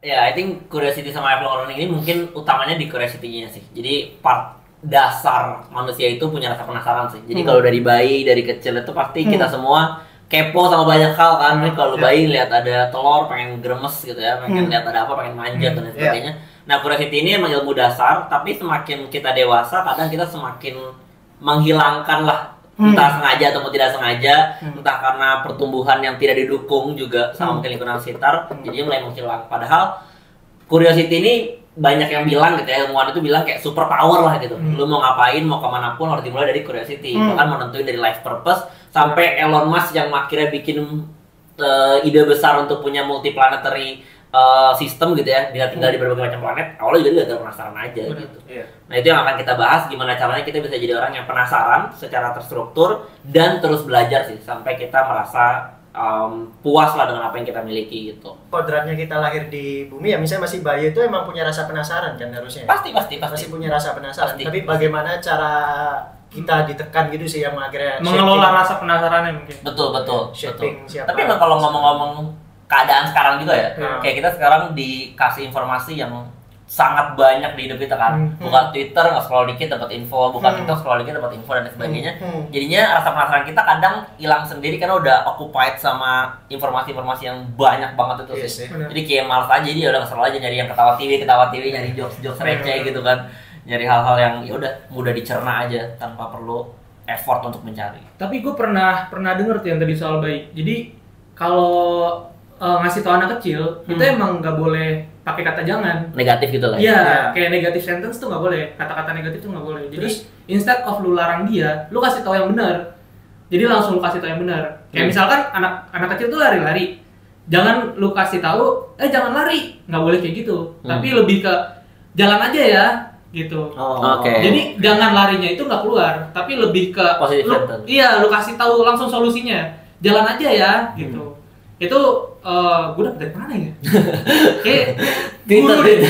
Ya, I think curiosity sama lifelong learning ini mungkin utamanya di curiosity-nya sih. Jadi part dasar manusia itu punya rasa penasaran sih. Jadi kalau dari bayi, dari kecil itu pasti kita semua kepo sama banyak hal kan. Kalau bayi lihat ada telur pengen gremes gitu ya, pengen lihat ada apa, pengen manjat dan lain sebagainya. Nah, curiosity ini emang ilmu dasar, tapi semakin kita dewasa kadang kita semakin menghilangkan lah, entah sengaja ataupun tidak sengaja, entah karena pertumbuhan yang tidak didukung juga sama mungkin lingkungan sekitar, jadinya mulai menghilang. Padahal curiosity ini banyak yang bilang gitu ya, ilmuwan itu bilang kayak super power lah gitu. Lu mau ngapain, mau kemana pun harus dimulai dari curiosity. Bahkan mau nentuin dari life purpose sampai Elon Musk yang akhirnya bikin ide besar untuk punya multiplanetary sistem gitu ya, bisa tinggal di berbagai macam planet. Awalnya juga dia penasaran aja gitu. Nah, itu yang akan kita bahas, gimana caranya kita bisa jadi orang yang penasaran secara terstruktur dan terus belajar sih sampai kita merasa puas lah dengan apa yang kita miliki gitu. Kodratnya kita lahir di bumi ya, misalnya masih bayi itu emang punya rasa penasaran kan harusnya. Pasti. Masih punya rasa penasaran. Pasti. Tapi bagaimana cara kita ditekan gitu sih yang akhirnya mengelola rasa penasarannya mungkin. Betul. Shaping siapa. Tapi emang kalau ngomong-ngomong keadaan sekarang juga ya, kayak kita sekarang dikasih informasi yang sangat banyak di hidup kita kan. Buka Twitter, nge-scroll dikit dapat info, buka TikTok, scroll dikit dapat info dan sebagainya. Jadinya rasa penasaran kita kadang hilang sendiri karena udah occupied sama informasi-informasi yang banyak banget itu sih. Jadi kayak malas aja, jadi udah nge-scroll aja nyari yang ketawa TV, nyari jokes receh gitu kan. Nyari hal-hal yang ya udah mudah dicerna aja tanpa perlu effort untuk mencari. Tapi gue pernah denger tuh yang tadi soal bayi. Jadi kalau ngasih tau anak kecil itu emang nggak boleh pakai kata jangan Negatif gitu lah. Iya, kayak negatif sentence tuh nggak boleh, kata-kata negatif tuh nggak boleh. Jadi instead of lu larang dia, lu kasih tau yang benar. Jadi langsung lu kasih tau yang benar. Kayak misalkan anak kecil tuh lari-lari, jangan lu kasih tahu jangan lari, nggak boleh kayak gitu. Tapi lebih ke jalan aja ya gitu. Oke. Jadi jangan larinya itu nggak keluar, tapi lebih ke lu kasih tahu langsung solusinya, jalan aja ya gitu. Itu gue dapet dari mana ya? Kayak guru deh.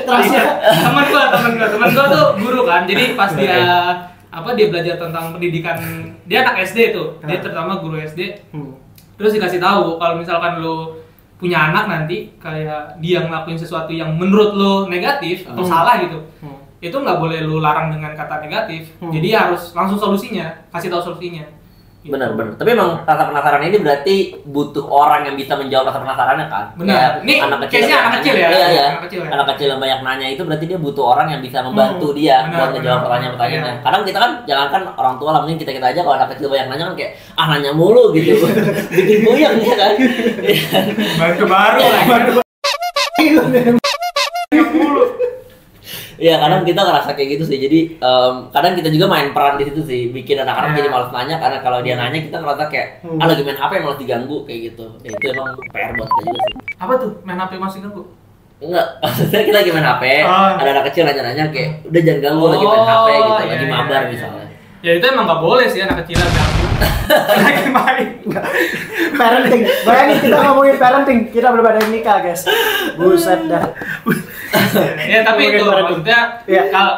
Temen gue tuh guru kan. Jadi pas dia belajar tentang pendidikan, dia anak SD tuh. Dia terutama guru SD. Terus dikasih tahu kalau misalkan lu punya anak nanti kayak dia ngelakuin sesuatu yang menurut lu negatif atau salah gitu. Itu nggak boleh lu larang dengan kata negatif. Jadi harus langsung solusinya, kasih tahu solusinya. Benar. Tapi emang rasa penasaran ini berarti butuh orang yang bisa menjawab rasa penasarannya kan? Benar. Ini anak kecil ya. Iya. Anak kecil yang banyak nanya itu berarti dia butuh orang yang bisa membantu dia buat menjawab pertanyaan-pertanyaannya. Kadang kita kan jangankan orang tua lah, mungkin kita aja kalau anak kecil banyak nanya kan kayak nanya mulu gitu. Bikin buyang ya kan. Baru lagi. Iya, kadang kita ngerasa kayak gitu sih. Jadi kadang kita juga main peran di situ sih, bikin anak-anak jadi malas nanya karena kalau dia nanya kita ngerasa kayak lagi main HP malas diganggu kayak gitu. Ya, itu emang PR buat kita juga sih. Apa tuh main HP masih ganggu? Enggak, maksudnya kita lagi main HP, ada anak kecil nanya-nanya kayak udah jangan ganggu lagi main HP gitu, lagi mabar misalnya. Ya itu emang nggak boleh sih anak kecil ganggu. Lagi main. Parenting. Bayangin kita ngomongin parenting, kita belum ada yang nikah, guys. Buset dah. Ya tapi itu maksudnya kalau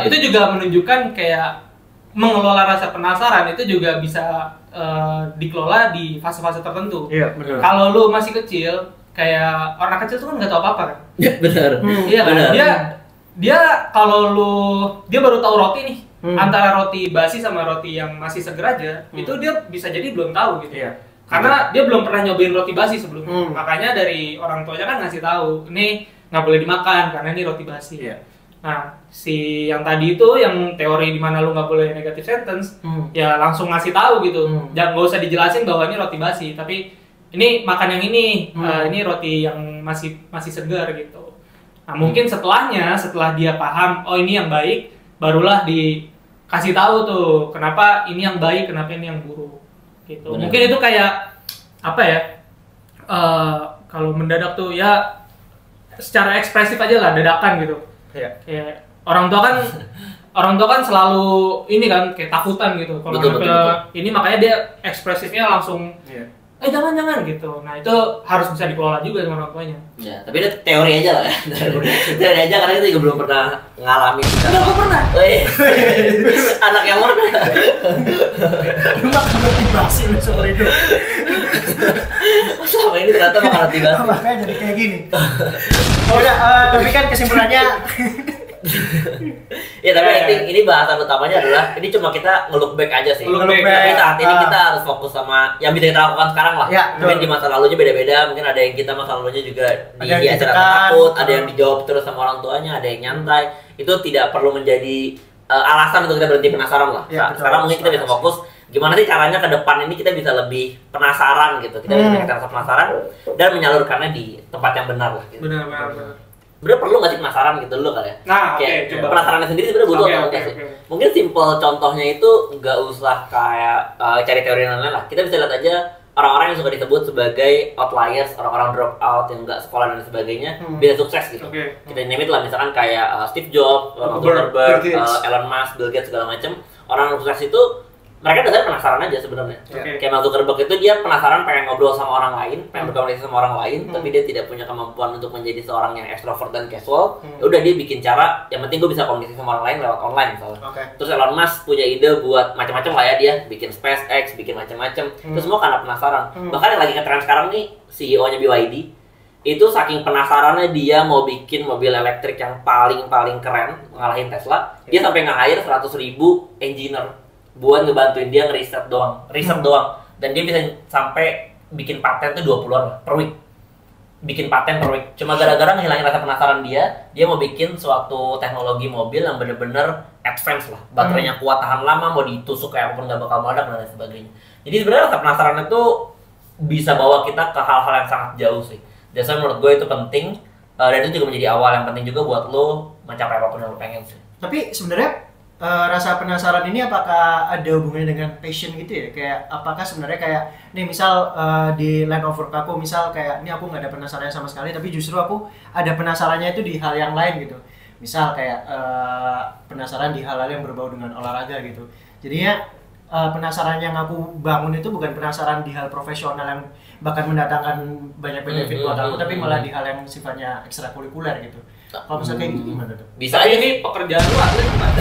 itu juga menunjukkan kayak mengelola rasa penasaran itu juga bisa dikelola di fase-fase tertentu. Iya, benar. Kalau lu masih kecil, kayak orang kecil tuh kan nggak tahu apa-apa kan? Ya benar. Iya kan? Dia kalau dia baru tahu roti nih. Antara roti basi sama roti yang masih seger aja, itu dia bisa jadi belum tahu gitu. Iya. Karena dia belum pernah nyobain roti basi sebelumnya. Makanya dari orang tuanya kan ngasih tahu, ini nggak boleh dimakan karena ini roti basi. Iya. Nah, si yang tadi itu yang teori di mana lu nggak boleh negative sentence, ya langsung ngasih tahu gitu. Jangan nggak usah dijelasin bahwa ini roti basi, tapi ini makan yang ini, ini roti yang masih segar gitu. Nah, mungkin setelah dia paham, oh ini yang baik, barulah dikasih tahu tuh kenapa ini yang baik, kenapa ini yang buruk gitu. Benar. Mungkin itu kayak apa ya? Kalau mendadak tuh ya secara ekspresif aja lah, dadakan gitu. Iya. Kayak orang tua kan selalu ini kan kayak takutan gitu. Kalau Betul. ini makanya dia ekspresifnya langsung jangan gitu. Nah itu harus bisa dikelola juga sama orang tuanya. Ya, tapi itu teori aja lah ya. Teori aja karena kita juga belum pernah ngalamin. Enggak, gue pernah. Oh, iya. Anak yang mana? Lu makan roti basi lu seumur hidup. Selama ini ternyata makan roti basi. Makanya jadi kayak gini. Udah, tapi kan kesimpulannya Ya tapi I think ini bahasan utamanya adalah ini cuma kita nge-look back aja sih. Nge-look back. Tapi saat ini kita harus fokus sama yang bisa kita lakukan sekarang lah. Ya, Mungkin di masa lalunya beda-beda, mungkin ada yang kita masa lalunya juga Ada yang diajar ditekan. takut, ada yang dijawab terus sama orang tuanya, ada yang nyantai. Itu tidak perlu menjadi alasan untuk kita berhenti penasaran lah. Ya, betul. Sekarang mungkin kita bisa fokus gimana sih caranya ke depan ini kita bisa lebih penasaran gitu. Kita bisa meningkatkan rasa penasaran dan menyalurkannya di tempat yang benar lah gitu. Benar. Sebenarnya perlu nggak sih penasaran gitu dulu kali ya? Nah, Kayak coba. penasarannya sendiri sebenarnya butuh Oke, atau oke, enggak sih? oke. Mungkin simple contohnya itu nggak usah kayak cari teori dan lain-lain lah. Kita bisa lihat aja orang-orang yang suka disebut sebagai outliers, orang-orang drop out yang nggak sekolah dan sebagainya bisa sukses gitu. Oke. Kita name it lah misalkan kayak Steve Jobs, Zuckerberg, Zuckerberg, Bill Gates. Elon Musk, Bill Gates segala macam. Orang yang sukses itu mereka dasarnya penasaran aja sebenarnya. Oke. Kayak Mark Zuckerberg itu dia penasaran pengen ngobrol sama orang lain, pengen berkomunikasi sama orang lain, tapi dia tidak punya kemampuan untuk menjadi seorang yang extrovert dan casual. Ya udah dia bikin cara, yang penting gue bisa komunikasi sama orang lain lewat online misalnya. Oke. Terus Elon Musk punya ide buat macam-macam lah ya dia, bikin SpaceX, bikin macam-macam. Itu semua karena penasaran. Bahkan yang lagi ngetren sekarang nih CEO-nya BYD itu saking penasarannya dia mau bikin mobil elektrik yang paling keren ngalahin Tesla. Dia sampai nge-hire 100.000 engineer buat ngebantuin dia ngeriset doang, dan dia bisa sampai bikin paten tuh 20-an per week. Bikin paten per week. Cuma gara-gara ngilangin rasa penasaran dia mau bikin suatu teknologi mobil yang bener-bener advance lah. Baterainya kuat, tahan lama, mau ditusuk kayak apapun nggak bakal meledak dan lain sebagainya. Jadi sebenarnya rasa penasaran itu bisa bawa kita ke hal-hal yang sangat jauh sih. Jadi menurut gue itu penting, dan itu juga menjadi awal yang penting juga buat lo mencapai apapun yang lo pengen sih. Tapi sebenarnya rasa penasaran ini apakah ada hubungannya dengan passion gitu ya? Kayak apakah sebenarnya kayak nih misal di line of work aku misal kayak ini aku nggak ada penasarannya sama sekali, tapi justru aku ada penasarannya itu di hal yang lain gitu. Misal kayak penasaran di hal-hal yang berbau dengan olahraga gitu. Jadinya penasaran yang aku bangun itu bukan penasaran di hal profesional yang bahkan mendatangkan banyak benefit buat aku, tapi malah di hal yang sifatnya ekstrakurikuler gitu. Kalau misalnya kayak gitu gimana tuh? Bisa Tapi aja ini pekerjaan lu atlet gimana?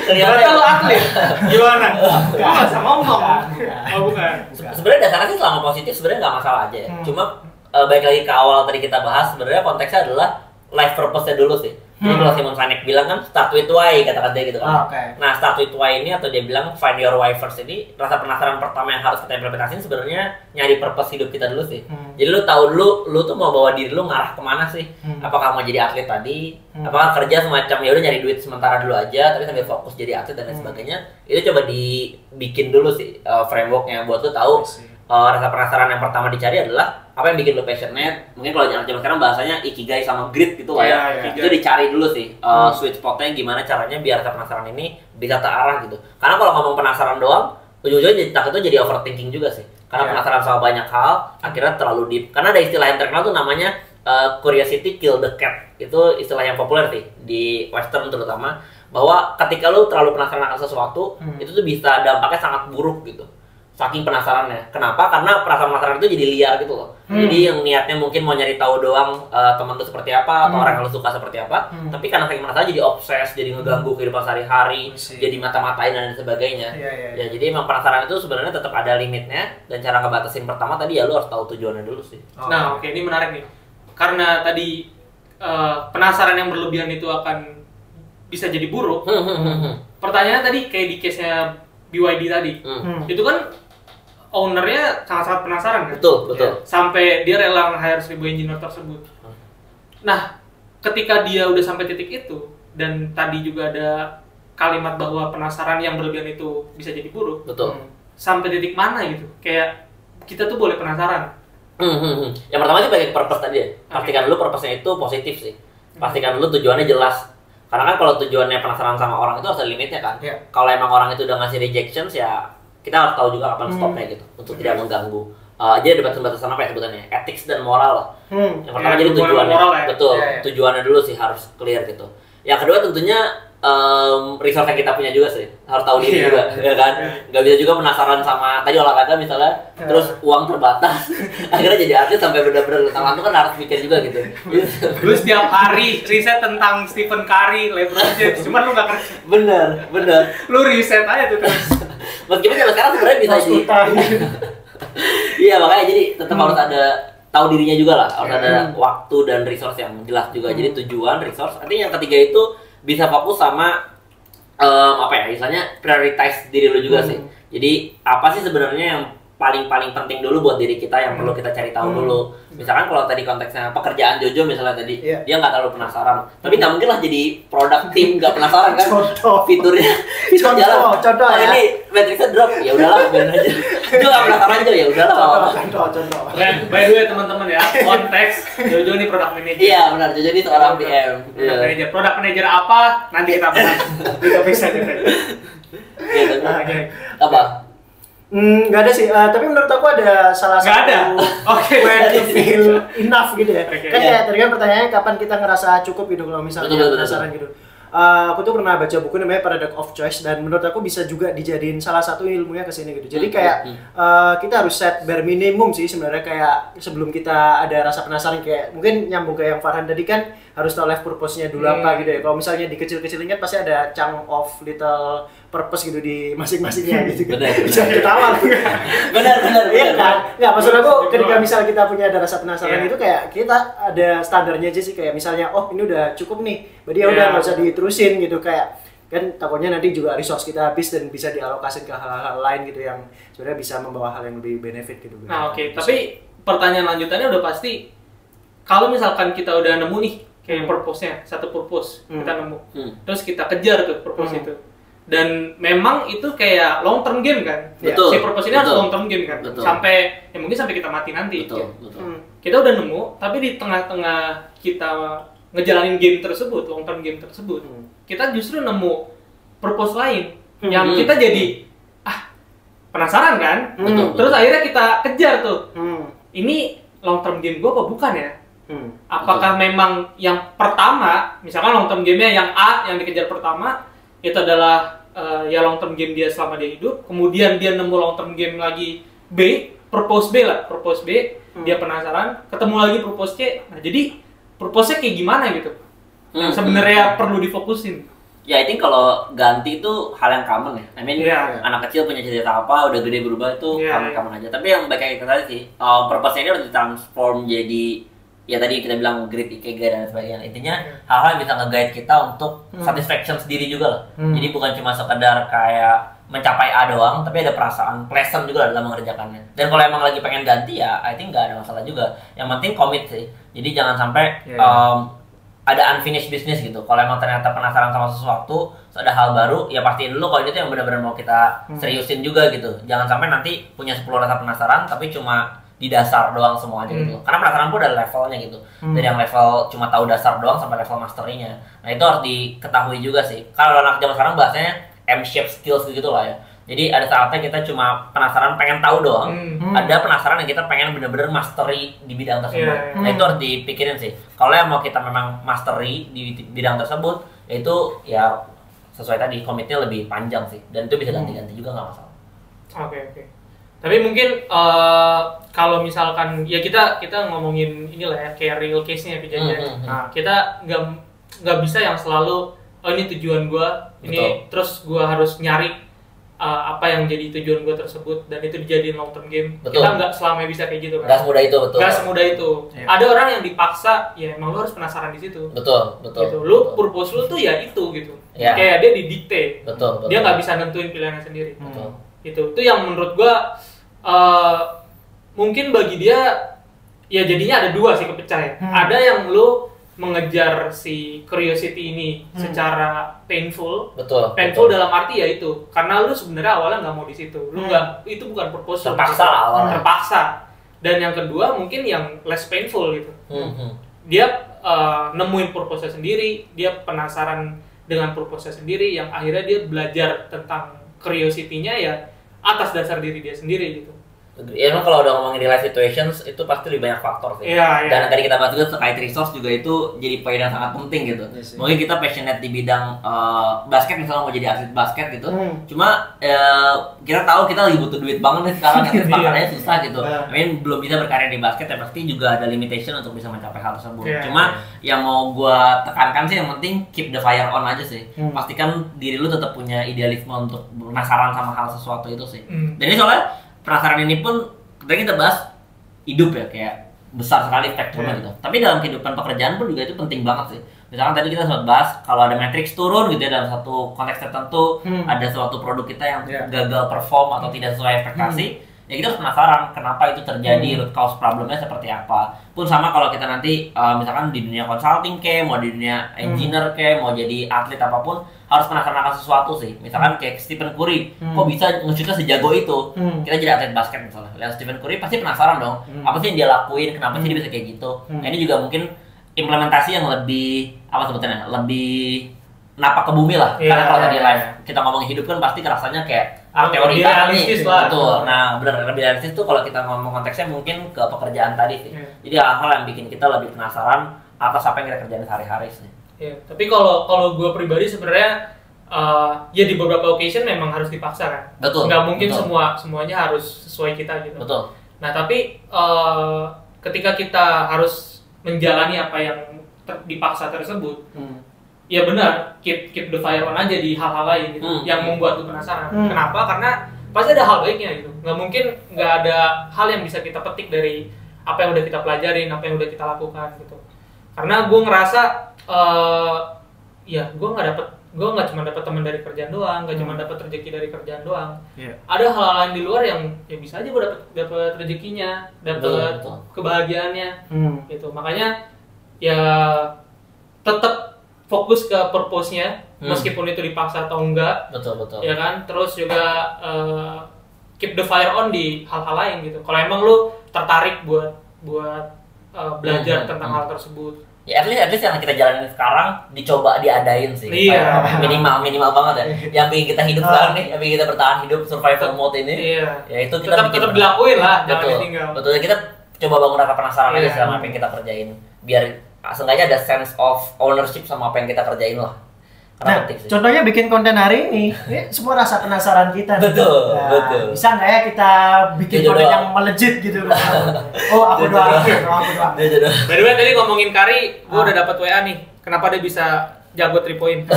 ternyata lu atlet. Gimana? Bukan. Lu nggak bisa ngomong. Bukan. Oh bukan. Sebenarnya dasarnya sih selama positif sebenarnya nggak masalah aja ya. Cuma balik lagi ke awal tadi kita bahas, sebenarnya konteksnya adalah life purpose-nya dulu sih. Jadi kalau Simon Sinek bilang kan start with why, kata-kata dia gitu kan. Oke. Nah start with why ini atau dia bilang find your why first ini, rasa penasaran pertama yang harus kita implementasiin sebenarnya nyari purpose hidup kita dulu sih. Jadi lu tahu dulu lu tuh mau bawa diri lu ngarah kemana sih? Apakah mau jadi atlet tadi? Apakah kerja semacam ya udah nyari duit sementara dulu aja tapi sambil fokus jadi atlet dan lain sebagainya? Itu coba dibikin dulu sih frameworknya buat lu tahu. Rasa penasaran yang pertama dicari adalah apa yang bikin lo passionate. Mungkin kalau zaman sekarang bahasanya ikigai sama grit gitu lah ya. Itu dicari dulu sih sweet spotnya gimana caranya biar rasa penasaran ini bisa terarah gitu. Karena kalau ngomong penasaran doang, ujung-ujungnya takutnya jadi overthinking juga sih. Karena penasaran sama banyak hal akhirnya terlalu deep. Karena ada istilah yang terkenal tuh namanya curiosity kill the cat. Itu istilah yang populer sih di western terutama, bahwa ketika lo terlalu penasaran akan sesuatu, itu tuh bisa dampaknya sangat buruk gitu. Saking penasarannya. Kenapa? Karena penasaran itu jadi liar gitu loh. Jadi yang niatnya mungkin mau nyari tahu doang teman lu seperti apa atau orang yang lu suka seperti apa, tapi karena saking penasaran jadi obses, jadi ngeganggu kehidupan sehari-hari, jadi mata-matain dan sebagainya. Ya jadi emang penasaran itu sebenarnya tetap ada limitnya, dan cara ngebatasin pertama tadi ya lu harus tahu tujuannya dulu sih. Nah, oke, ini menarik nih. Karena tadi penasaran yang berlebihan itu akan bisa jadi buruk. Pertanyaannya tadi kayak di case-nya BYD tadi. Itu kan ownernya sangat-sangat penasaran kan? Betul. Sampai dia rela nge-hire 1000 engineer tersebut. Nah, ketika dia udah sampai titik itu, dan tadi juga ada kalimat bahwa penasaran yang berlebihan itu bisa jadi buruk. Betul. Sampai titik mana gitu? Kayak kita tuh boleh penasaran. Yang pertama sih bagi purpose tadi ya. Pastikan dulu purpose-nya itu positif sih. Pastikan dulu tujuannya jelas. Karena kan kalau tujuannya penasaran sama orang itu harus ada limitnya kan. Kalau emang orang itu udah ngasih rejections ya kita harus tahu juga kapan stopnya gitu untuk tidak mengganggu. Jadi ada batasan apa ya sebutannya, ethics dan moral lah. Yang pertama jadi tujuannya, moral ya? betul. Tujuannya dulu sih harus clear gitu. Yang kedua tentunya resource yang kita punya juga sih, harus tahu diri juga, ya kan? Nggak bisa juga penasaran sama tadi olahraga misalnya, terus uang terbatas, akhirnya jadi artis sampai bener-bener tangan itu kan harus mikir juga gitu. Lu setiap hari riset tentang Stephen Curry, LeBron James, cuman lu nggak kerja. Bener. Lu riset aja tuh terus. Meskipun sampai sekarang sebenarnya bisa sih. Iya makanya jadi tetap harus ada tahu dirinya juga lah, harus ada waktu dan resource yang jelas juga. Jadi tujuan, resource. Artinya yang ketiga itu bisa fokus sama apa ya, misalnya prioritize diri lu juga sih. Jadi apa sih sebenarnya yang paling penting dulu buat diri kita yang perlu kita cari tahu dulu. Misalkan kalau tadi konteksnya pekerjaan Jojo misalnya tadi, dia nggak terlalu penasaran. Tapi nggak mungkin lah jadi product team nggak penasaran kan? Fitur jalan. Contoh ya. Ini matrixnya drop, ya udahlah biarin aja. Jojo nggak penasaran aja, ya udahlah. Contoh. By the way teman-teman ya, konteks Jojo ini product manager. Iya benar, Jojo ini seorang PM. Product manager apa? Nanti kita bahas di topik selanjutnya. Apa? Nggak ada sih, tapi menurut aku ada salah Nggak satu ada? Oke. when to feel enough gitu ya. Oke. Kan kayak tadi kan pertanyaannya kapan kita ngerasa cukup gitu kalau misalnya Betul. penasaran gitu. Aku tuh pernah baca buku namanya Paradox of Choice dan menurut aku bisa juga dijadiin salah satu ilmunya ke sini gitu. Jadi kayak kita harus set bare minimum sih sebenarnya, kayak sebelum kita ada rasa penasaran, kayak mungkin nyambung ke yang Farhan tadi kan harus tahu life purpose-nya dulu apa gitu ya. Kalau misalnya dikecil-kecilin kan pasti ada chunk of little purpose gitu di masing-masingnya gitu kan. Bisa ketawa tuh. Benar. Iya kan? Nggak, maksud aku ketika misal kita punya ada rasa penasaran itu kayak kita ada standarnya aja sih, kayak misalnya oh ini udah cukup nih, berarti ya udah nggak usah diterusin gitu, kayak kan takutnya nanti juga resource kita habis dan bisa dialokasikan ke hal-hal lain gitu yang sebenarnya bisa membawa hal yang lebih benefit gitu. Nah oke. Tapi pertanyaan lanjutannya udah pasti, kalau misalkan kita udah nemu nih kayak purpose-nya, satu purpose kita nemu, terus kita kejar tuh purpose itu. Dan memang itu kayak long term game kan. Betul. Si purpose ini harus long term game kan. Betul. Sampai ya mungkin sampai kita mati nanti. Betul. Kita udah nemu, tapi di tengah-tengah kita ngejalanin game tersebut, long term game tersebut, kita justru nemu purpose lain yang kita jadi penasaran kan. Terus akhirnya kita kejar tuh. Ini long term game gua apa bukan ya? Apakah memang yang pertama, misalkan long term game-nya yang A yang dikejar pertama itu adalah ya long term game dia selama dia hidup, kemudian dia nemu long term game lagi B, purpose B, dia penasaran, ketemu lagi purpose C. Nah, jadi purpose-nya kayak gimana gitu? Yang sebenarnya perlu difokusin. Ya, I think kalau ganti itu hal yang common ya. I mean, anak kecil punya cita-cita apa, udah gede berubah itu common aja. Tapi yang baik kayak kita tadi sih, purpose-nya ini harus ditransform jadi ya tadi kita bilang great ikigai dan sebagainya. Intinya hal-hal yang bisa nge-guide kita untuk satisfaction sendiri juga lah. Jadi bukan cuma sekedar kayak mencapai A doang, tapi ada perasaan pleasant juga dalam mengerjakannya. Dan kalau emang lagi pengen ganti ya, I think nggak ada masalah juga. Yang penting commit sih. Jadi jangan sampai ada unfinished business gitu. Kalau emang ternyata penasaran sama sesuatu, ada hal baru, ya pastiin dulu kalau itu yang benar-benar mau kita seriusin juga gitu. Jangan sampai nanti punya 10 rasa penasaran, tapi cuma di dasar doang semuanya gitu. Karena penasaran pun ada levelnya gitu. Dari yang level cuma tahu dasar doang sampai level mastery-nya. Nah itu harus diketahui juga sih. Kalau anak zaman sekarang bahasanya M-shaped skills gitu lah ya. Jadi ada saatnya kita cuma penasaran pengen tahu doang. Ada penasaran yang kita pengen bener-bener mastery di bidang tersebut. Nah itu harus dipikirin sih. Kalau yang mau kita memang mastery di bidang tersebut, yaitu ya sesuai tadi komitnya lebih panjang sih. Dan itu bisa ganti-ganti juga nggak masalah. Oke. Tapi mungkin kalau misalkan ya kita ngomongin inilah ya kayak real case-nya kejadian. Nah, kita nggak bisa yang selalu ini tujuan gua, ini terus gua harus nyari apa yang jadi tujuan gua tersebut dan itu dijadiin long term game. Betul. Kita nggak selamanya bisa kayak gitu kan. Nggak semudah itu, betul. Nggak semudah itu. Ada orang yang dipaksa, ya emang lu harus penasaran di situ. Betul. Gitu. Lu purpose lu tuh ya itu gitu. Kayak dia didikte. Betul. Dia nggak bisa nentuin pilihannya sendiri. Betul. Itu yang menurut gua mungkin bagi dia ya jadinya ada dua sih kepecah ya. Ada yang lu mengejar si curiosity ini secara painful. Painful dalam arti ya itu karena lu sebenarnya awalnya nggak mau di situ. Lu nggak, itu bukan purpose. Terpaksa. Dan yang kedua mungkin yang less painful gitu. Dia nemuin purpose sendiri, dia penasaran dengan purpose sendiri yang akhirnya dia belajar tentang curiosity-nya ya atas dasar diri dia sendiri gitu. Ya emang kalau udah ngomongin real life situations itu pasti lebih banyak faktor sih. Dan tadi kita bahas juga terkait resource juga itu jadi poin yang sangat penting gitu. Mungkin kita passionate di bidang basket misalnya mau jadi atlet basket gitu. Cuma kita tahu kita lagi butuh duit banget nih sekarang yang makanannya susah gitu. I mean belum bisa berkarya di basket ya pasti juga ada limitation untuk bisa mencapai hal tersebut. Cuma yang mau gua tekankan sih yang penting keep the fire on aja sih. Pastikan diri lu tetap punya idealisme untuk penasaran sama hal sesuatu itu sih. Dan ini soalnya penasaran ini pun tadi kita bahas hidup ya kayak besar sekali spektrumnya gitu. Tapi dalam kehidupan pekerjaan pun juga itu penting banget sih. Misalkan tadi kita sempat bahas kalau ada matrix turun gitu ya dalam satu konteks tertentu, ada suatu produk kita yang gagal perform atau tidak sesuai ekspektasi, ya kita harus penasaran kenapa itu terjadi, root cause problemnya seperti apa. Pun sama kalau kita nanti misalkan di dunia consulting mau di dunia engineer mau jadi atlet apapun, harus penasaran akan sesuatu sih. Misalkan kayak Stephen Curry, kok bisa nge-shootnya sejago itu? Kita jadi atlet basket misalnya, lihat Stephen Curry pasti penasaran dong, apa sih yang dia lakuin, kenapa sih dia bisa kayak gitu? Nah ini juga mungkin implementasi yang lebih, apa sebetulnya, lebih napak ke bumi lah. Karena kalau tadi live kita ngomongin hidup kan pasti kerasanya kayak teori realistis lah. Betul. Nah benar lebih realistis tuh kalau kita ngomong konteksnya mungkin ke pekerjaan tadi sih. Jadi hal-hal yang bikin kita lebih penasaran atas apa yang kita kerjain sehari-hari sih. Tapi kalau gue pribadi sebenarnya ya di beberapa occasion memang harus dipaksa kan. Betul. Nggak mungkin semuanya harus sesuai kita gitu. Betul. Nah tapi ketika kita harus menjalani apa yang dipaksa tersebut, ya benar keep the fire on aja di hal-hal lain gitu, yang membuat lu penasaran. Kenapa? Karena pasti ada hal baiknya gitu. Nggak mungkin nggak ada hal yang bisa kita petik dari apa yang udah kita pelajarin, apa yang udah kita lakukan gitu. Karena gue ngerasa ya gue nggak cuma dapat teman dari kerjaan doang, nggak cuma dapat rezeki dari kerjaan doang. Ada hal-hal lain di luar yang ya bisa aja gue dapat rezekinya, dapat kebahagiaannya gitu. Makanya ya tetap fokus ke purpose-nya meskipun itu dipaksa atau enggak. Betul. Ya kan? Terus juga keep the fire on di hal-hal lain gitu. Kalau emang lu tertarik buat belajar tentang hal tersebut. Ya at least yang kita jalanin sekarang dicoba diadain sih. Minimal banget ya. Yang bikin kita hidup sekarang nih, yang bikin kita bertahan hidup survival mode ini. Ya itu kita tetap dilakuin lah, jangan ditinggal. Betul. Kita coba bangun rasa penasaran aja sama apa yang kita kerjain. Biar seenggaknya ada sense of ownership sama apa yang kita kerjain lah. Nah, contohnya bikin konten hari ini semua rasa penasaran kita. Betul. Bisa nggak ya kita bikin konten yang melejit gitu? Aku doang. By the way, tadi ngomongin Kari, gue udah dapat WA nih. Kenapa dia bisa jago 3 point?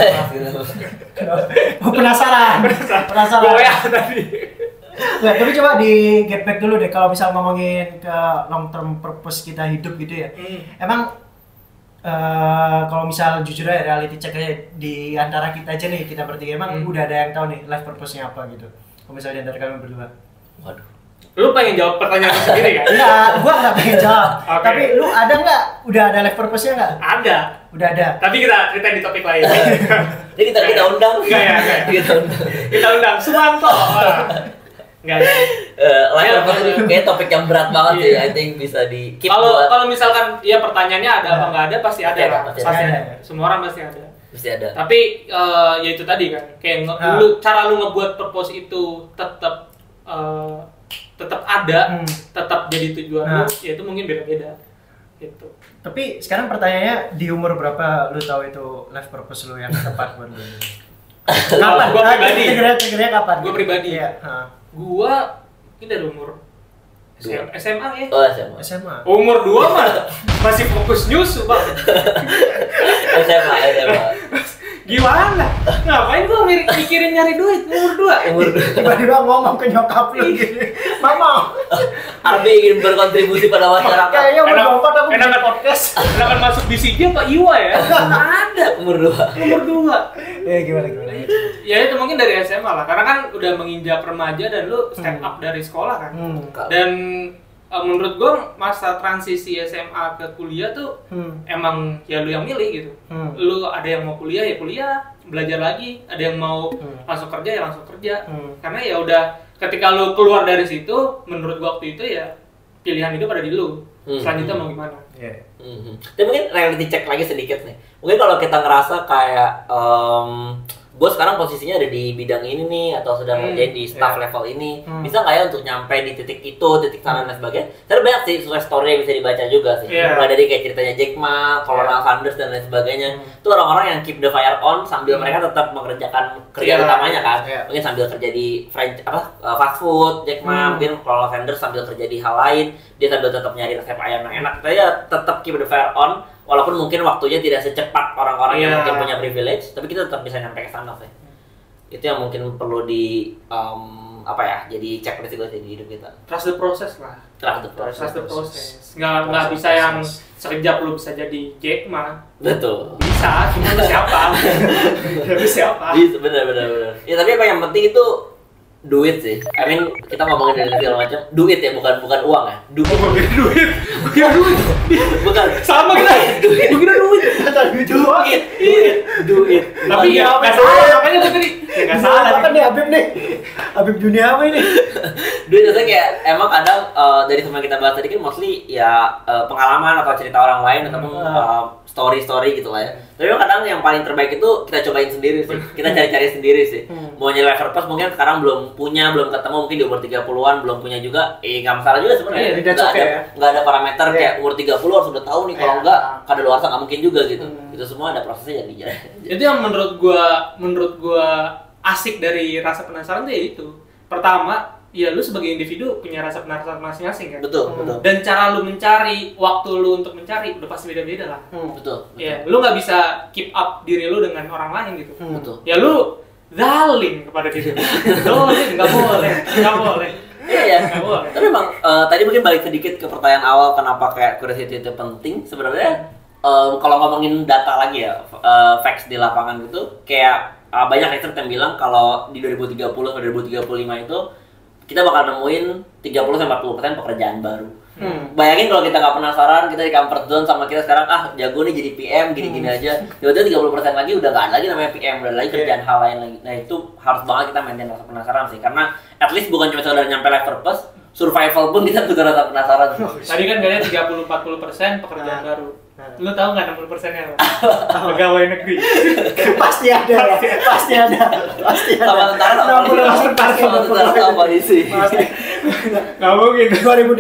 Penasaran. Gue WA tadi. Nah, tapi coba di get back dulu deh kalau misal ngomongin ke long term purpose kita hidup gitu ya. Emang kalau misal jujur aja reality check aja di antara kita aja nih, kita bertiga emang udah ada yang tahu nih life purpose-nya apa gitu. Kalau misalnya dari kalian berdua. Waduh. Lu pengen jawab pertanyaan itu sendiri kan? Enggak, gua enggak pengen jawab. Tapi lu ada enggak? Udah ada life purpose-nya enggak? Ada. Udah ada. Tapi kita cerita di topik lain. Jadi kita undang. Enggak ya. Kita undang Sumanto. Enggak. Life purpose kayak topik yang berat banget sih. I think bisa di keep. Kalau misalkan ya pertanyaannya ada apa enggak ada, pasti ada. Pasti ada. Semua orang pasti ada. Pasti ada. Tapi ya itu tadi kan, kayak cara lu ngebuat purpose itu tetap ada, tetap jadi tujuan lu, ya itu mungkin beda-beda gitu. Tapi sekarang pertanyaannya, di umur berapa lu tahu itu life purpose lu yang tepat buat lu? Kapan? Gua pribadi. Triggernya kapan? Gua pribadi. Iya. Gua ini dari umur SMA ya? Oh, SMA. Umur 2 mah masih fokus nyusu, Bang. SMA. Gimana? Ngapain gua mikirin nyari duit umur 2? Tiba-tiba ngomong ke nyokap lu gini. Mama, Arbi ingin berkontribusi pada masyarakat. Kayaknya umur 4 aku bikin podcast. Enakan masuk di CJ apa Iwa ya? Ada. Umur 2. Gimana? Ya itu mungkin dari SMA lah, karena kan udah menginjak remaja dan lu step up dari sekolah kan. Dan menurut gue masa transisi SMA ke kuliah tuh emang ya lu yang milih gitu. Lu ada yang mau kuliah ya kuliah, belajar lagi, ada yang mau langsung kerja ya langsung kerja. Karena ya udah ketika lu keluar dari situ, menurut gua waktu itu ya pilihan hidup ada di lu. Selanjutnya mau gimana? Dan mungkin reality check lagi sedikit nih. Mungkin kalau kita ngerasa kayak gue sekarang posisinya ada di bidang ini nih atau sedang kerjain di staff level ini, bisa nggak ya untuk nyampe di titik itu, titik sana dan sebagainya. Tapi banyak sih sukses story yang bisa dibaca juga sih. Mulai dari kayak ceritanya Jack Ma, Colonel Sanders dan lain sebagainya. Itu orang-orang yang keep the fire on sambil mereka tetap mengerjakan kerjaan utamanya kan. Mungkin sambil kerja di fast food, Jack Ma, mungkin Colonel Sanders sambil kerja di hal lain, dia sambil tetap nyari resep ayam yang enak. Tapi ya tetap keep the fire on. Walaupun mungkin waktunya tidak secepat orang-orang yang mungkin punya privilege, tapi kita tetap bisa nyampe ke sana sih. Itu yang mungkin perlu di jadi checklist juga sih di hidup kita. Trust the process lah. Trust the process. Nggak bisa yang sekejap lu bisa jadi Jack Ma. Betul. Bisa, cuma lu siapa? Tapi siapa? Bener. Ya tapi apa yang penting itu duit sih. I mean kita ngomongin dari segala macam. Duit ya, bukan uang ya. Duit. Bukan. Sama kita. Duit. Duit. Tapi ya nggak salah. Makanya tuh tadi nggak salah. Kan nih Habib dunia apa ini? Duit itu kayak emang kadang dari semua yang kita bahas tadi kan mostly ya pengalaman atau cerita orang lain ataupun story gitu lah ya. Tapi kadang yang paling terbaik itu kita cobain sendiri sih. Kita cari-cari sendiri sih. Mau nyari purpose mungkin sekarang belum ketemu, mungkin di umur 30-an belum punya juga. Nggak masalah juga sebenarnya. Nggak ada parameter kayak umur 30 harus udah tahu nih, kalau enggak kadaluarsa nggak mungkin juga gitu. Itu semua ada prosesnya jadi. Itu yang menurut gua asik dari rasa penasaran tuh ya itu. Pertama, ya lu sebagai individu punya rasa penasaran masing-masing kan. Betul. Dan cara lu mencari, waktu lu untuk mencari udah pasti beda-beda lah. Betul. Ya, lu nggak bisa keep up diri lu dengan orang lain gitu. Betul. Ya lu zalim kepada diri lu. Zalim nggak boleh. Iya. Tapi emang tadi mungkin balik sedikit ke pertanyaan awal, kenapa kayak curiosity itu penting sebenarnya. Kalau ngomongin data lagi ya, facts di lapangan gitu, kayak banyak research yang bilang kalau di 2030 atau 2035 itu kita bakal nemuin 30-40% pekerjaan baru. Bayangin kalau kita nggak penasaran, kita di comfort zone sama kita sekarang jago nih jadi PM gini-gini aja. Tiba-tiba 30% lagi udah nggak ada lagi namanya PM, udah lagi kerjaan hal lain lagi. Nah itu harus banget kita maintain rasa penasaran sih, karena at least bukan cuma sekedar nyampe life purpose, survival pun kita butuh rasa penasaran. Tadi kan kayaknya 30-40% pekerjaan baru. Lu tahu nggak 60%-nya apa? Pegawai negeri. Pasti ada. Sama tentara sama polisi. Nggak mungkin. 2030.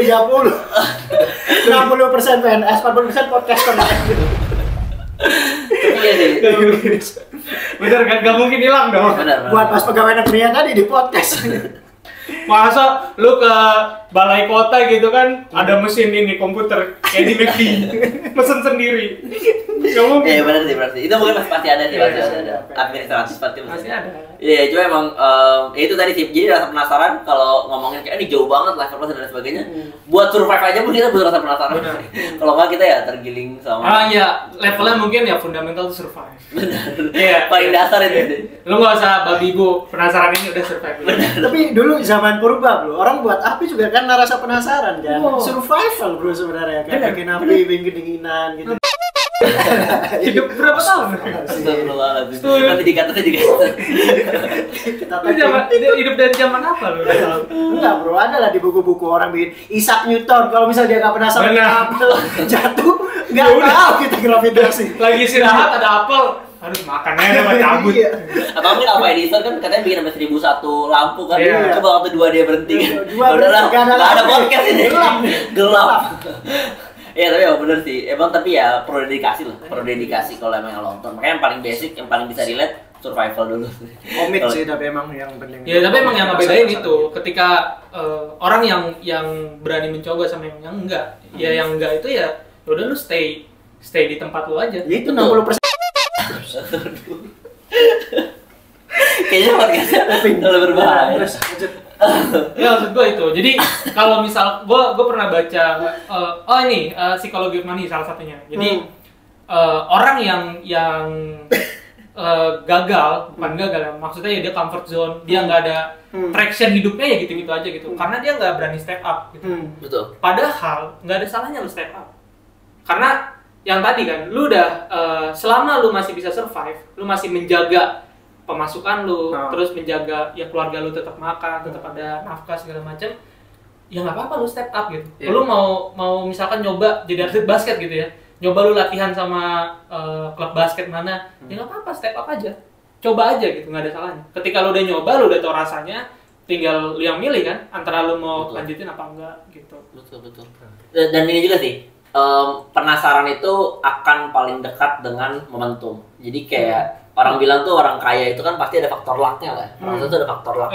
60% PNS, 40% podcaster. Iya sih. Bener kan? Nggak mungkin hilang dong. Benar. Buat pas pegawai negerinya tadi di podcast. Masa lu ke balai kota gitu kan ada mesin ini komputer kayak di McD mesen sendiri. Nggak mungkin. Iya benar sih berarti. Itu mungkin pasti ada sih, pasti ada. Administratif pasti ada. Iya, cuma emang itu tadi sih. Jadi rasa penasaran kalau ngomongin kayak ini jauh banget life purpose dan sebagainya. Buat survive aja pun kita butuh rasa penasaran. Kalau nggak kita ya tergiling sama. Iya, levelnya mungkin ya fundamental to survive. Benar. Iya. Paling dasar itu. Lu nggak usah babi bu, penasaran ini udah survive. Tapi dulu zaman purba bro, orang buat api juga kan rasa penasaran kan. Survival bro sebenarnya kan. Bikin api, bikin dinginan gitu. Hidup berapa tahun? Astagfirullahaladzim. Nanti dikata juga. Hidup dari zaman apa lu? Enggak bro, ada lah di buku-buku orang bikin Isaac Newton. Kalau misalnya dia nggak penasaran apel jatuh, nggak tahu kita gravitasi. Lagi istirahat ada apel, harus makan aja sama cabut. Atau mungkin Alva Edison kan katanya bikin sampai 1001 lampu kan. Coba waktu 2 dia berhenti kan. Udahlah, nggak ada podcast ini. Gelap. Iya tapi ya bener sih, emang tapi ya perlu dedikasi kalau emang yang long term. Makanya yang paling basic, yang paling bisa relate, survival dulu. Komit sih tapi emang yang penting. Ya tapi emang yang ngebedain itu, ketika orang yang berani mencoba sama yang enggak, ya yang enggak itu ya udah lu stay di tempat lu aja. Ya itu 60%. Kayaknya podcastnya lebih berbahaya. Ya maksud gue itu. Jadi kalau misal gue pernah baca psikologi of money salah satunya. Jadi orang yang gagal, bukan gagal ya, maksudnya ya dia comfort zone, dia nggak ada traction hidupnya ya gitu-gitu aja gitu. Karena dia nggak berani step up gitu. Betul. Padahal nggak ada salahnya lu step up. Karena yang tadi kan, lu udah selama lu masih bisa survive, lu masih menjaga pemasukan lu, terus menjaga ya keluarga lu tetap makan, tetap ada nafkah segala macam, ya nggak apa-apa lu step up gitu. Yeah. Lu mau misalkan nyoba jadi atlet basket gitu ya, nyoba lu latihan sama klub basket mana, ya nggak apa-apa step up aja. coba aja gitu, nggak ada salahnya. Ketika lu udah nyoba, lu udah tau rasanya, tinggal lu yang milih kan, antara lu mau lanjutin apa enggak gitu. Betul. Dan ini juga sih, penasaran itu akan paling dekat dengan momentum. Jadi kayak orang bilang tuh orang kaya itu kan pasti ada faktor luck-nya lah. Orang itu ada faktor luck.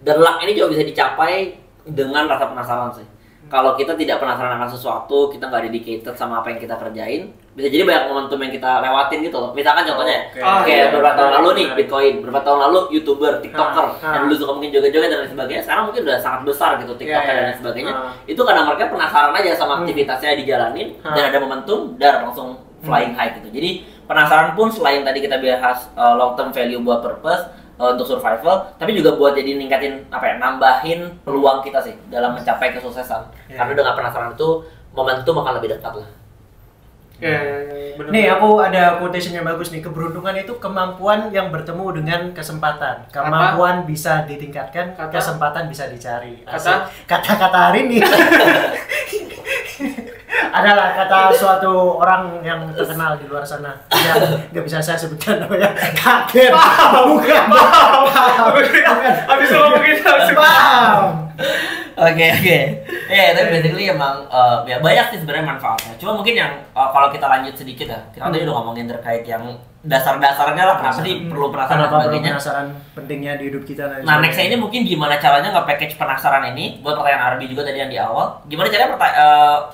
Dan luck ini juga bisa dicapai dengan rasa penasaran sih. Kalau kita tidak penasaran akan sesuatu, kita nggak dedicated sama apa yang kita kerjain, bisa jadi banyak momentum yang kita lewatin gitu loh. Misalkan contohnya, kayak beberapa tahun lalu nih Bitcoin, beberapa tahun lalu YouTuber, TikToker, yang dulu suka mungkin joget-joget dan lain sebagainya, sekarang mungkin udah sangat besar gitu TikToker dan lain sebagainya. Itu karena mereka penasaran aja sama aktivitasnya dijalanin, dan ada momentum, dan langsung flying high gitu. Jadi penasaran pun selain tadi kita bahas long term value buat purpose, untuk survival, tapi juga buat jadi ningkatin nambahin peluang kita sih dalam mencapai kesuksesan. Karena dengan penasaran itu momentum akan lebih dekat lah. Nih aku ada quotation yang bagus nih, keberuntungan itu kemampuan yang bertemu dengan kesempatan. Kemampuan bisa ditingkatkan, kesempatan bisa dicari. Kata-kata hari ini adalah kata suatu orang yang terkenal di luar sana yang nggak bisa saya sebutkan namanya. Kaget. Bukan. Habis ngomong gitu Oke. Tapi basically emang ya banyak sih sebenarnya manfaatnya. Cuma mungkin yang kalau kita lanjut sedikit ya, kita tadi udah ngomongin terkait yang dasar-dasarnya lah, kenapa sih perlu penasaran dan sebagainya. Penasaran pentingnya di hidup kita. Nah, nextnya ini mungkin gimana caranya nge-package penasaran ini buat pertanyaan Arbi juga tadi yang di awal. Gimana caranya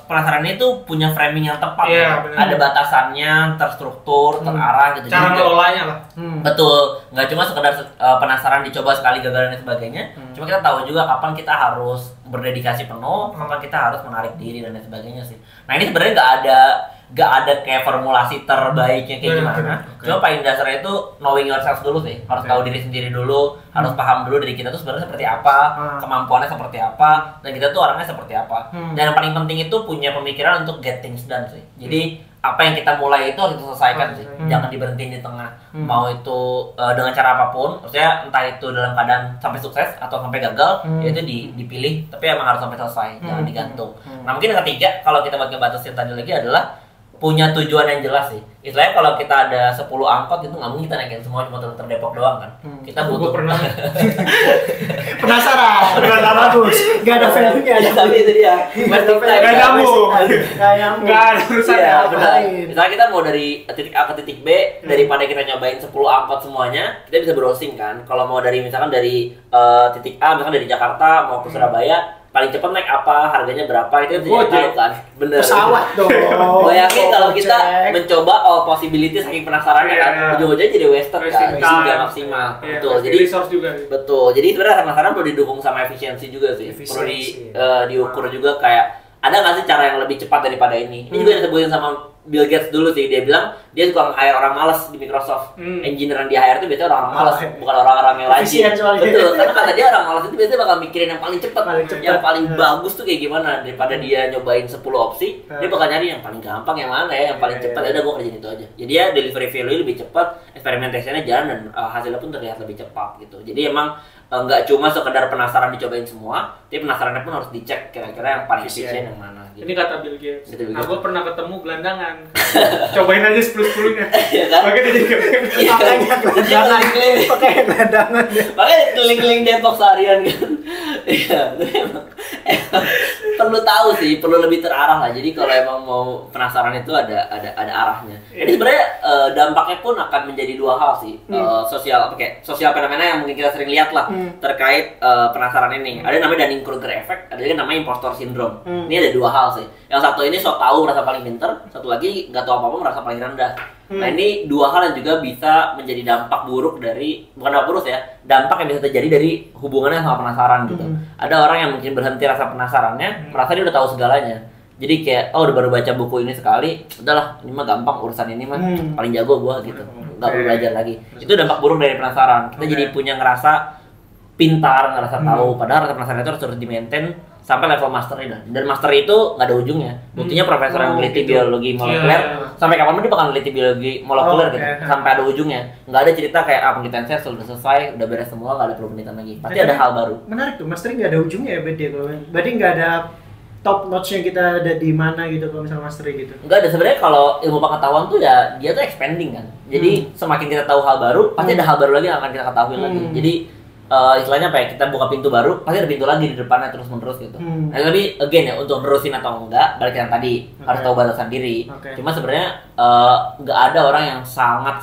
penasaran ini tuh punya framing yang tepat. Ada batasannya, terstruktur, terarah gitu. Cara ngelolanya lah. Betul, nggak cuma sekedar penasaran dicoba sekali gagal dan sebagainya. Cuma kita tahu juga kapan kita harus berdedikasi penuh, kapan kita harus menarik diri dan lain sebagainya sih. Nah ini sebenarnya nggak ada kayak formulasi terbaiknya kayak gimana. Cuma paling dasarnya itu knowing yourself dulu sih. Harus tahu diri sendiri dulu, harus paham dulu diri kita tuh sebenarnya seperti apa, kemampuannya seperti apa, dan kita tuh orangnya seperti apa. Dan yang paling penting itu punya pemikiran untuk get things done sih. Jadi apa yang kita mulai itu harus diselesaikan sih, jangan diberhentiin di tengah. Mau itu dengan cara apapun, maksudnya entah itu dalam keadaan sampai sukses atau sampai gagal, ya itu dipilih, tapi emang harus sampai selesai, jangan digantung. Nah mungkin yang ketiga, kalau kita buat ngebatasin tadi lagi adalah punya tujuan yang jelas sih. Istilahnya kalau kita ada 10 angkot itu nggak mungkin kita naikin semua cuma ter Depok doang kan. Kita butuh. Pernah penasaran, bagus. Gak ada value-nya. Tapi itu dia. Gak nyambung. Gak ada urusannya. Misalnya kita mau dari titik A ke titik B, daripada kita nyobain 10 angkot semuanya, kita bisa browsing kan. Kalau mau dari misalkan dari titik A, misalkan dari Jakarta mau ke Surabaya, paling cepat naik apa, harganya berapa, itu bisa tahu kan. Bener. Pesawat dong. Gue yakin kalau kita mencoba all possibility saking penasarannya kan, ujung-ujungnya jadi wasted kan, nggak maksimal. Betul. Jadi resource juga. Betul. Jadi sebenarnya penasaran perlu didukung sama efisiensi juga sih. Perlu diukur juga kayak ada nggak sih cara yang lebih cepat daripada ini. Ini juga disebutin sama Bill Gates dulu sih, dia bilang dia suka nge-hire orang malas di Microsoft. Engineer yang di-hire itu biasanya orang malas, bukan orang-orang yang rajin. Betul, karena kata dia orang malas itu biasanya bakal mikirin yang paling cepat, yang paling bagus tuh kayak gimana, daripada dia nyobain 10 opsi, dia bakal nyari yang paling gampang yang mana ya, yang paling cepat. Ya udah gue kerjain itu aja. Jadi ya delivery value lebih cepat, experimentation-nya jalan dan hasilnya pun terlihat lebih cepat gitu. Jadi emang nggak cuma sekedar penasaran dicobain semua, tapi penasarannya pun harus dicek kira-kira yang paling efisien yang mana. Gitu. Ini kata Bill Gates. Nah, gue pernah ketemu gelandangan. Cobain aja 10-10-nya. Iya kan? Makanya dia pakai gelandangan. Makanya keliling-keliling Depok seharian kan. Iya, emang perlu tahu sih, perlu lebih terarah lah. Jadi kalau emang mau penasaran itu ada arahnya. Jadi sebenarnya dampaknya pun akan menjadi dua hal sih. Sosial fenomena yang mungkin kita sering lihat lah terkait penasaran ini. Ada namanya Dunning-Kruger effect, ada juga namanya impostor syndrome. Ini ada dua hal sih. Yang satu ini sok tahu merasa paling pinter, satu lagi nggak tahu apa-apa merasa paling rendah. Nah ini dua hal yang juga bisa menjadi dampak buruk dari, bukan dampak buruk ya, dampak yang bisa terjadi dari hubungannya sama penasaran gitu. Ada orang yang mungkin berhenti rasa penasarannya, merasa dia udah tahu segalanya. Jadi kayak, udah baru baca buku ini sekali, udahlah ini mah gampang urusan ini mah, paling jago gua gitu, nggak perlu belajar lagi. Itu dampak buruk dari penasaran. Kita jadi punya ngerasa pintar, ngerasa tahu, padahal rasa penasaran itu harus di-maintain sampai level master dah. Dan master itu nggak ada ujungnya. Buktinya profesor yang meneliti biologi molekuler sampai kapan dia bakal meneliti biologi molekuler gitu, sampai ada ujungnya. Nggak ada cerita kayak penelitian saya sudah selesai, udah beres semua, nggak ada perlu penelitian lagi. Pasti ada hal baru. Menarik tuh, master nggak ada ujungnya ya berarti nggak ada top notch-nya kita ada di mana gitu kalau misalnya mastery gitu? Enggak ada, sebenarnya kalau ilmu pengetahuan tuh ya dia tuh expanding kan. Jadi semakin kita tahu hal baru, pasti ada hal baru lagi yang akan kita ketahui lagi. Jadi istilahnya apa ya, kita buka pintu baru, pasti ada pintu lagi di depannya terus-menerus gitu. Nah, tapi again ya, untuk nerusin atau enggak, balik yang tadi, harus tahu batasan diri. Cuma sebenarnya nggak ada orang yang sangat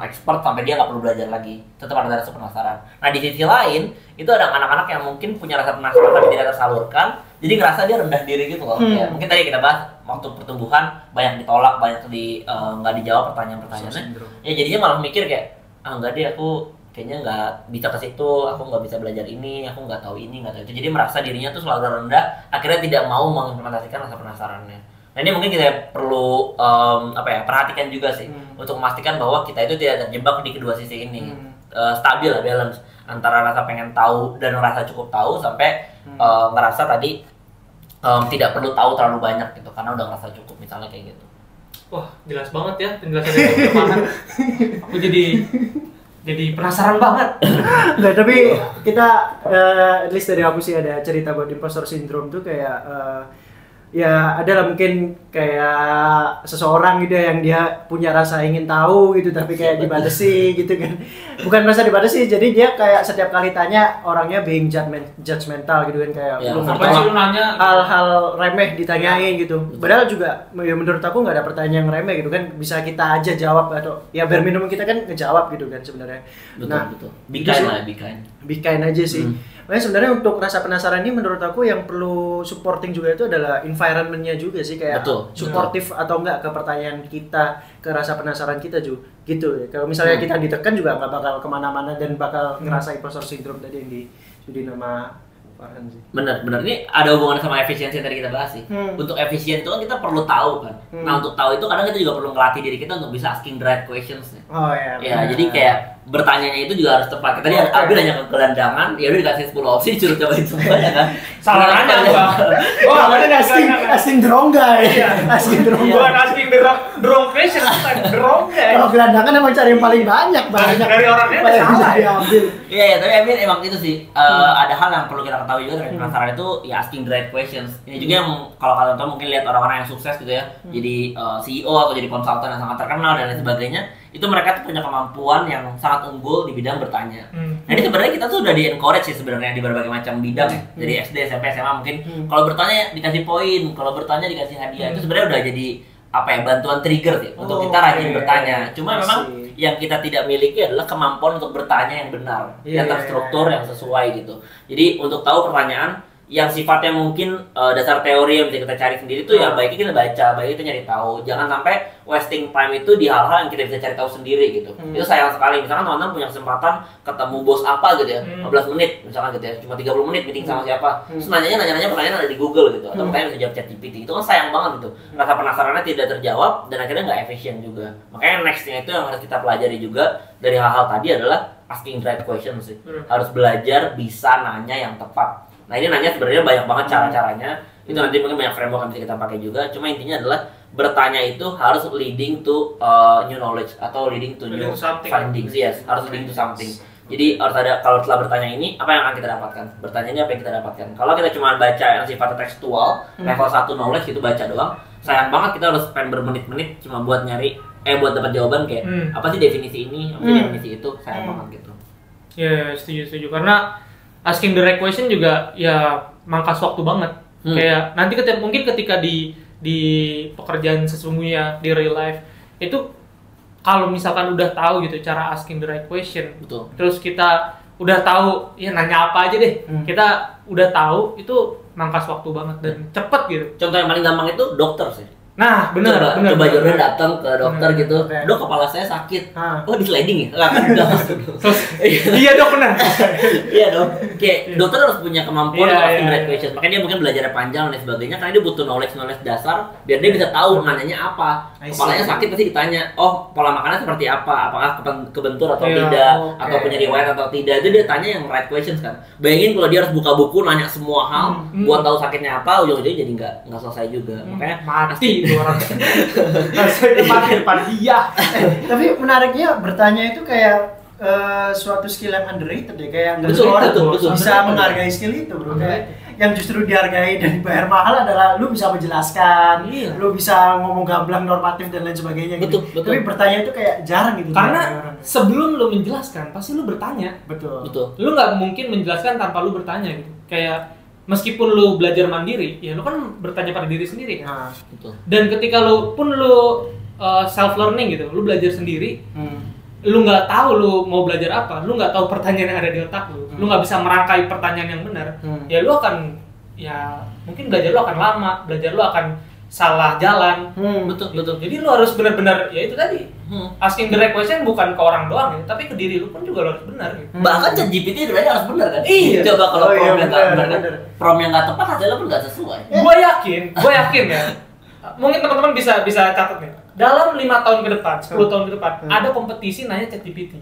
expert sampai dia nggak perlu belajar lagi. Tetap ada rasa penasaran. Nah, di sisi lain, itu ada anak-anak yang mungkin punya rasa penasaran tapi tidak tersalurkan, jadi ngerasa dia rendah diri gitu loh. Ya, mungkin tadi kita bahas, waktu pertumbuhan, banyak ditolak, banyak nggak dijawab pertanyaan-pertanyaannya. Ya jadinya malah mikir kayak, enggak deh, aku kayaknya nggak bisa ke situ, aku nggak bisa belajar ini, aku nggak tahu ini, nggak tahu itu. Jadi merasa dirinya tuh selalu rendah, akhirnya tidak mau mengimplementasikan rasa penasarannya. Nah, ini mungkin kita perlu perhatikan juga sih, untuk memastikan bahwa kita itu tidak terjebak di kedua sisi ini. Stabil lah, balance antara rasa pengen tahu dan rasa cukup tahu, sampai ngerasa tadi tidak perlu tahu terlalu banyak gitu, karena udah ngerasa cukup, misalnya kayak gitu. Wah, jelas banget ya penjelasan dari Farhan. Aku jadi penasaran banget. Nggak, tapi kita at least dari aku sih ada cerita buat imposter syndrome tuh kayak ya adalah mungkin kayak seseorang gitu yang dia punya rasa ingin tahu gitu, tapi kayak dibatasi gitu kan. Bukan merasa dibatasi, jadi dia kayak setiap kali tanya orangnya being judgmental gitu kan, kayak Ya, lu apa sih lu nanya hal-hal remeh ditanyain gitu. Padahal juga ya menurut aku nggak ada pertanyaan yang remeh gitu kan, bisa kita aja jawab, atau ya bare minimum kita kan ngejawab gitu kan sebenarnya. Betul. Be kind lah, be kind aja sih. Makanya sebenarnya untuk rasa penasaran ini menurut aku yang perlu supporting juga itu adalah environment-nya juga sih, kayak suportif atau enggak ke pertanyaan kita, ke rasa penasaran kita juga gitu ya. Kalau misalnya kita ditekan juga nggak bakal kemana-mana dan bakal ngerasa imposter syndrome tadi yang di nama Farhan sih. Bener. Ini ada hubungan sama efisiensi yang tadi kita bahas sih. Untuk efisien itu kan kita perlu tahu kan. Nah, untuk tahu itu kadang kita juga perlu ngelatih diri kita untuk bisa asking the right questions. Oh iya. Ya, jadi kayak bertanyanya itu juga harus tepat. Tadi Abi nanya ke gelandangan, ya udah dikasih 10 opsi, suruh cobain semuanya kan. Salah nanya gua. Oh, namanya asking the wrong guy. Asking the wrong guy. Bukan asking the wrong question, the wrong guy. Kalau gelandangan emang cari yang paling banyak dari orangnya salah ya. Iya, tapi Amin emang itu sih. Ada hal yang perlu kita ketahui juga terkait penasaran itu, ya asking the right questions. Ini juga yang kalau kalian tahu mungkin lihat orang-orang yang sukses gitu ya, jadi CEO atau jadi konsultan yang sangat terkenal dan lain sebagainya, itu mereka tuh punya kemampuan yang sangat unggul di bidang bertanya. Nah, ini sebenarnya kita tuh udah di encourage sih sebenarnya di berbagai macam bidang ya. Dari SD, SMP, SMA mungkin kalau bertanya dikasih poin, kalau bertanya dikasih hadiah. Itu sebenarnya udah jadi bantuan trigger sih untuk kita rajin bertanya. Cuma memang yang kita tidak miliki adalah kemampuan untuk bertanya yang benar, yang terstruktur, yang sesuai gitu. Jadi untuk tahu pertanyaan yang sifatnya mungkin dasar teori yang bisa kita cari sendiri tuh ya baiknya kita baca, baiknya kita nyari tahu. Jangan sampai wasting time itu di hal-hal yang kita bisa cari tahu sendiri gitu. Itu sayang sekali. Misalkan teman-teman punya kesempatan ketemu bos apa gitu ya, 15 menit misalkan gitu ya, cuma 30 menit meeting sama siapa. Terus nanya pertanyaan ada di Google gitu, atau pertanyaan bisa jawab ChatGPT. Itu kan sayang banget gitu. Rasa penasarannya tidak terjawab dan akhirnya nggak efisien juga. Makanya nextnya itu yang harus kita pelajari juga dari hal-hal tadi adalah asking the right questions sih. Harus belajar bisa nanya yang tepat. Nah, ini nanya sebenarnya banyak banget cara-caranya. Itu nanti mungkin banyak framework yang bisa kita pakai juga. Cuma intinya adalah bertanya itu harus leading to new knowledge atau leading to new findings. Yes, harus leading to something. Jadi harus ada, kalau setelah bertanya ini apa yang akan kita dapatkan? Bertanya ini apa yang kita dapatkan? Kalau kita cuma baca yang sifatnya tekstual, level 1 knowledge itu baca doang, sayang banget kita harus spend bermenit-menit cuma buat nyari buat dapat jawaban kayak apa sih definisi ini, apa sih definisi itu, sayang banget gitu. Ya, setuju karena asking the right question juga ya mangkas waktu banget. Kayak nanti mungkin ketika di pekerjaan sesungguhnya di real life itu kalau misalkan udah tahu gitu cara asking the right question. Betul. Terus kita udah tahu ya nanya apa aja deh. Kita udah tahu itu mangkas waktu banget dan cepet gitu. Contoh yang paling gampang itu dokter sih. Nah, benar. Coba Jordan datang ke dokter gitu. Dok, kepala saya sakit. Oh, di sliding ya? Iya, Dok, benar. Iya, Dok. Kayak dokter harus punya kemampuan untuk asking the right question. Makanya dia mungkin belajarnya panjang dan sebagainya karena dia butuh knowledge dasar biar dia bisa tahu nanyanya apa. Kepalanya sakit pasti ditanya, "Oh, pola makannya seperti apa? Apakah kebentur atau tidak? Atau punya riwayat atau tidak?" Itu dia tanya yang right questions kan. Bayangin kalau dia harus buka buku nanya semua hal buat tahu sakitnya apa, ujung-ujungnya jadi nggak selesai juga. Makanya mati itu orang. Rasanya mati depan dia. Tapi menariknya bertanya itu kayak suatu skill yang underrated ya, kayak nggak semua orang tuh bisa menghargai skill itu bro. Kayak yang justru dihargai dan dibayar mahal adalah lu bisa menjelaskan, lu bisa ngomong gamblang, normatif dan lain sebagainya gitu. Betul. Tapi bertanya itu kayak jarang gitu. Karena sebelum lu menjelaskan pasti lu bertanya. Betul. Lu nggak mungkin menjelaskan tanpa lu bertanya gitu. Kayak meskipun lu belajar mandiri, ya lu kan bertanya pada diri sendiri kan. Betul. Dan ketika lu self learning gitu, lu belajar sendiri, lu nggak tahu lu mau belajar apa, lu nggak tahu pertanyaan yang ada di otak lu nggak bisa merangkai pertanyaan yang benar, ya lu akan, ya mungkin belajar lu akan lama, belajar lu akan salah jalan. Betul. Jadi lu harus benar-benar, ya itu tadi, asking the right question bukan ke orang doang ya, tapi ke diri lu pun juga lu harus benar gitu. Bahkan ChatGPT sebenarnya harus benar kan? Iya. Coba kalau prompt yang nggak benar kan, bener. prompt yang nggak tepat hasilnya pun nggak sesuai. Gue yakin ya. Mungkin teman-teman bisa catat nih. Dalam 5 tahun ke depan, 10 tahun ke depan, ada kompetisi nanya ChatGPT.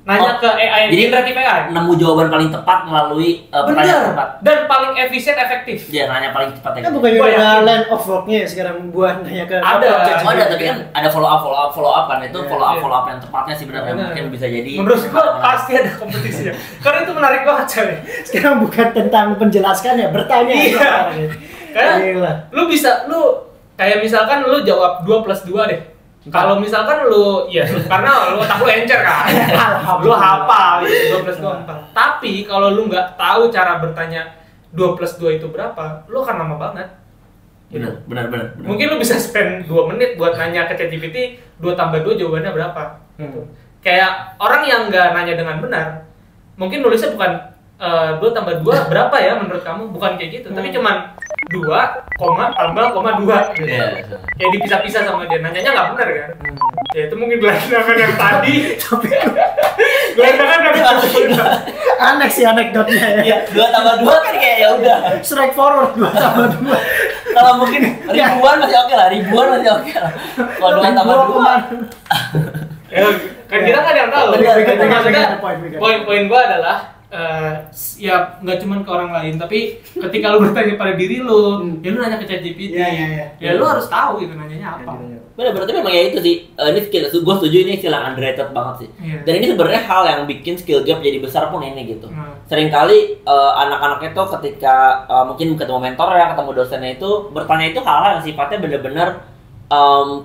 Nanya ke AI, jadi generatif AI. Nemu jawaban paling tepat melalui pertanyaan tepat. Dan paling efisien, efektif. Dia nanya paling cepat ya. Kan bukannya udah line of work-nya ya sekarang buat nanya ke Ada. Oh ada, tapi kan ada follow up kan, itu follow up yang tepatnya sih benar, mungkin bisa jadi. Menurut gua pasti ada kompetisinya. Karena itu menarik banget coy. Sekarang bukan tentang penjelaskan ya, bertanya. Iya. Karena lu bisa, kayak misalkan lu jawab 2+2 deh. Kalau misalkan karena lu otak lu encer kan. Lu hafal 2+2 4. Tapi kalau lu nggak tahu cara bertanya 2+2 itu berapa, lu akan lama banget. Benar. Mungkin lu bisa spend 2 menit buat nanya ke ChatGPT 2+2 jawabannya berapa. Kayak orang yang nggak nanya dengan benar, mungkin nulisnya bukan 2+2 berapa ya menurut kamu, bukan kayak gitu, tapi cuman 2, tambah, 2 gitu. Kayak dipisah-pisah sama dia, nanyanya nggak benar kan. Ya itu mungkin gelandangan yang tadi, tapi gelandangan yang aneh sih anekdotnya ya. 2+2 kan kayak ya udah Strike forward 2+2. kalau mungkin ribuan masih oke lah. Kalau 2+2 ya kan kita kan yang tahu. Maksudnya poin gua adalah ya nggak cuma ke orang lain, tapi ketika lu bertanya pada diri lu, ya lu nanya ke ChatGPT. Ya lu harus tahu gitu nanyanya apa. Benar, berarti memang ya itu sih. Ini skill, gue setuju ini skill yang underrated banget sih. Dan ini sebenarnya hal yang bikin skill gap jadi besar pun ini gitu. Seringkali anak-anak itu ketika mungkin ketemu mentor ya, ketemu dosennya itu bertanya itu hal-hal yang sifatnya benar-benar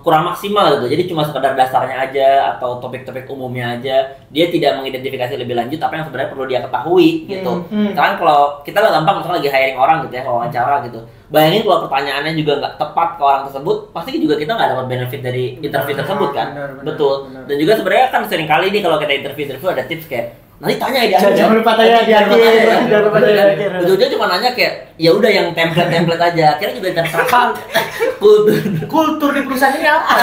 kurang maksimal gitu. Jadi cuma sekedar dasarnya aja atau topik-topik umumnya aja. Dia tidak mengidentifikasi lebih lanjut apa yang sebenarnya perlu dia ketahui gitu. Misalkan kalau kita gampang misalnya lagi hiring orang gitu ya, wawancara gitu. Bayangin kalau pertanyaannya juga nggak tepat ke orang tersebut, pasti juga kita nggak dapat benefit dari interview tersebut kan. Betul. Dan juga sebenarnya kan sering kali nih kalau kita interview ada tips kayak nanti tanya ya jangan lupa tanya di akhir. Ujungnya cuma nanya kayak ya udah yang template aja. Akhirnya juga terserah kultur di perusahaan ini apa?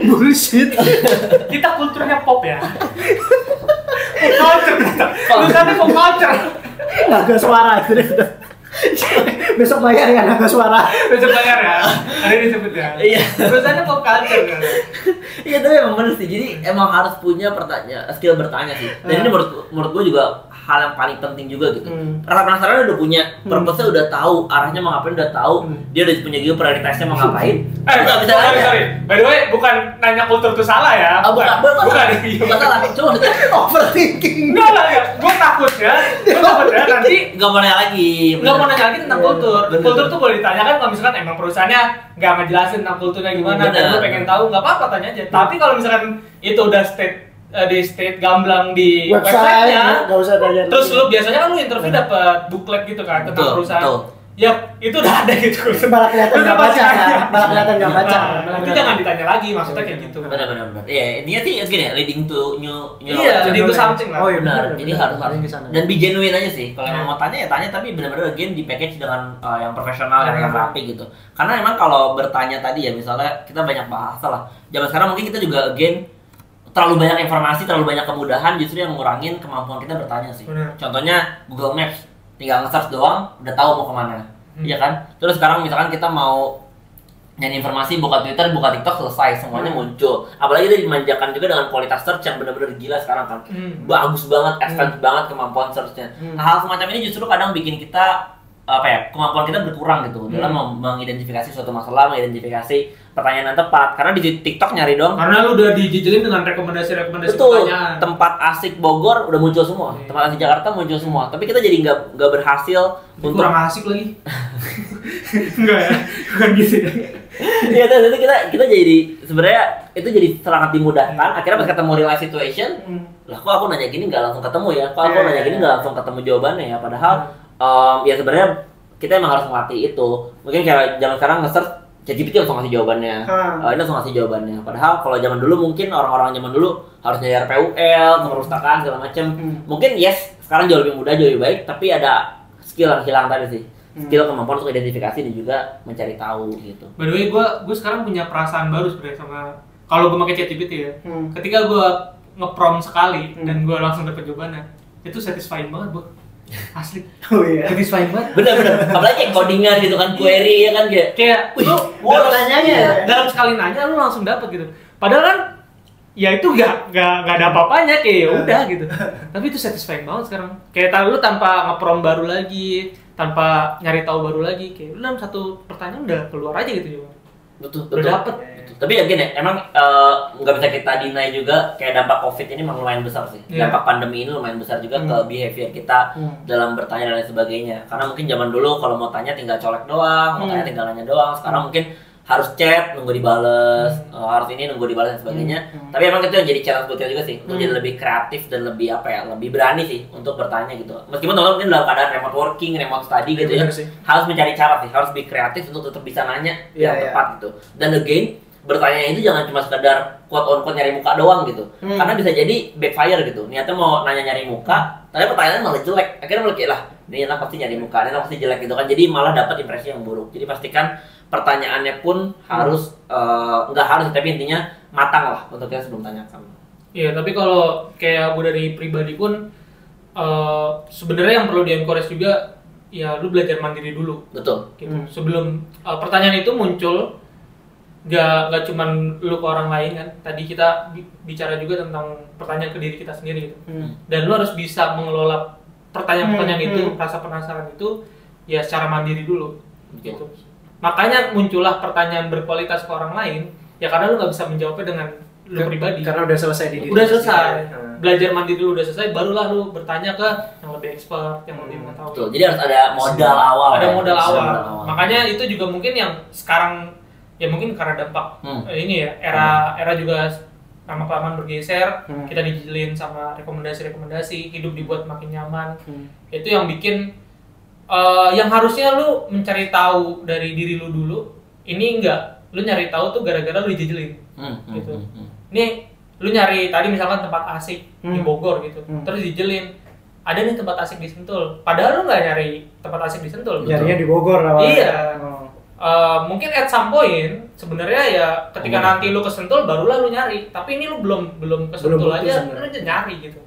Bullshit. Kita kulturnya pop ya. Culture kita. Perusahaannya pop culture. Naga suara itu. Besok bayar ya naga suara. Besok bayar ya. Hari ini sebut ya. Iya. Perusahaannya pop culture kan. Iya tapi emang bener sih. Jadi emang harus punya skill bertanya sih. Dan ini menurut gue juga hal yang paling penting juga gitu. Rasa penasaran udah punya, purpose-nya udah tahu, arahnya mau ngapain udah tahu, dia udah punya juga prioritasnya mau ngapain. Nggak bisa sorry. By the way, bukan nanya kultur itu salah ya. Bukan salah. Cuma maksudnya overthinking. Enggak. Gue takut ya nanti nggak mau nanya lagi. Nggak mau nanya lagi tentang kultur. Kultur tuh boleh ditanyakan kalau misalkan emang perusahaannya nggak ngejelasin tentang kulturnya gimana dan lu pengen tahu, nggak apa-apa tanya aja. Tapi kalau misalkan itu udah state gamblang di website-nya, nggak usah tanya. Terus lu biasanya kan lu interview dapat booklet gitu kan tentang perusahaan. Ya itu udah ada gitu. Malah kelihatan nggak baca. Nanti jangan ditanya lagi, maksudnya kayak gitu. Benar. Iya, intinya sih gini, leading to new. Iya, leading to something lah. Oh iya benar. Jadi harus dan be genuine aja sih. Kalau emang mau tanya ya tanya, tapi benar-benar again di package dengan yang profesional yang rapi gitu. Karena emang kalau bertanya tadi ya misalnya kita banyak bahasa lah. Zaman sekarang mungkin kita juga again terlalu banyak informasi, terlalu banyak kemudahan justru yang ngurangin kemampuan kita bertanya sih. Contohnya Google Maps, tinggal nge-search doang udah tahu mau kemana. Iya kan? Terus sekarang misalkan kita mau nyari informasi, buka Twitter, buka TikTok, selesai semuanya muncul. Apalagi dia dimanjakan juga dengan kualitas search yang benar-benar gila sekarang kan. Bagus banget, advance banget kemampuan search-nya. Hal semacam ini justru kadang bikin kita apa ya, kemampuan kita berkurang gitu dalam mengidentifikasi suatu masalah, mengidentifikasi pertanyaan yang tepat. Karena di TikTok nyari dong. Karena lu udah dijejelin dengan rekomendasi Betul, pertanyaan. tempat asik Bogor udah muncul semua, tempat asik Jakarta muncul semua. Tapi kita jadi nggak berhasil untuk kurang asik lagi. Enggak ya, bukan gitu ya. Iya, itu kita jadi sebenarnya itu jadi sangat dimudahkan. Akhirnya pas ketemu real life situation, lah kok aku nanya gini nggak langsung ketemu ya? Kok aku nanya gini nggak langsung ketemu jawabannya ya? Padahal ya sebenarnya kita emang harus melatih itu. Mungkin kayak zaman sekarang nge-search ChatGPT langsung ngasih jawabannya, ini langsung ngasih jawabannya. Padahal kalau zaman dulu mungkin orang-orang zaman dulu harus nyari RPUL, perpustakaan segala macam. Mungkin yes, sekarang jauh lebih mudah, jauh lebih baik. Tapi ada skill yang hilang tadi sih. Skill kemampuan untuk identifikasi dan juga mencari tahu gitu. By the way, gue sekarang punya perasaan baru sebenarnya sama kalau gue pakai ChatGPT ya. Ketika gue nge-prompt sekali dan gue langsung dapet jawabannya, itu satisfying banget, Bu. Asli. Oh iya. Satisfying banget. Bener. Apalagi codingan gitu kan, query ya kan kayak lu dalam sekali nanya lu langsung dapet gitu. Padahal kan ya itu gak ada apa-apanya, kayak ya udah gitu. Tapi itu satisfying banget sekarang. Kayak lu tanpa nge-prompt baru lagi, tanpa nyari tahu baru lagi, kayak lu dalam satu pertanyaan udah keluar aja gitu jawabannya. Betul. Udah dapet. Tapi ya gini, emang nggak bisa kita deny juga kayak dampak COVID ini memang lumayan besar sih. Dampak pandemi ini lumayan besar juga ke behavior kita dalam bertanya dan lain sebagainya. Karena mungkin zaman dulu kalau mau tanya tinggal colek doang, mau tanya tinggal nanya doang. Sekarang mungkin harus chat, nunggu dibales, harus ini nunggu dibales dan sebagainya. Tapi emang itu yang jadi challenge buat kita juga sih, untuk jadi lebih kreatif dan lebih apa ya, lebih berani sih untuk bertanya gitu. Meskipun teman-teman mungkin dalam keadaan remote working, remote study gitu ya, harus mencari cara sih, harus lebih kreatif untuk tetap bisa nanya yang tepat gitu. Dan again, bertanya itu jangan cuma sekedar quote on quote nyari muka doang gitu, karena bisa jadi backfire gitu. Niatnya mau nanya nyari muka, tapi pertanyaannya malah jelek. Akhirnya malah kayak lah, ini anak pasti nyari muka, ini anak pasti jelek gitu kan. Jadi malah dapat impresi yang buruk. Jadi pastikan pertanyaannya pun harus nggak harus, tapi intinya matang lah untuk kita sebelum tanyakan. Iya, tapi kalau kayak gue dari pribadi pun sebenarnya yang perlu di-encourage juga ya lu belajar mandiri dulu. Betul. Gitu. Sebelum pertanyaan itu muncul, nggak cuman lu ke orang lain kan. Tadi kita bicara juga tentang pertanyaan ke diri kita sendiri gitu. Dan lu harus bisa mengelola pertanyaan-pertanyaan itu, rasa penasaran itu ya secara mandiri dulu. Gitu. Makanya muncullah pertanyaan berkualitas ke orang lain, ya karena lu nggak bisa menjawabnya dengan lu pribadi. Karena udah selesai di diri. Udah selesai. Belajar mandiri dulu udah selesai, barulah lu bertanya ke yang lebih expert, yang lebih mengetahui. Betul. Jadi harus ada modal awal. Ada modal awal. Makanya itu juga mungkin yang sekarang ya mungkin karena dampak ini ya, era juga lama-kelamaan bergeser, kita dijelin sama rekomendasi-rekomendasi, hidup dibuat makin nyaman. Itu yang bikin yang harusnya lu mencari tahu dari diri lu dulu, ini enggak, lu nyari tahu tuh gara-gara lu dijejelin. Gitu. Nih, lu nyari tadi misalkan tempat asik di Bogor gitu, terus dijelin. Ada nih tempat asik di Sentul. Padahal lu nggak nyari tempat asik di Sentul. Nyarinya di Bogor awalnya. Iya. Mungkin at some point sebenarnya ya ketika nanti lu ke Sentul barulah lu nyari. Tapi ini lu belum ke Sentul aja, lu aja nyari gitu.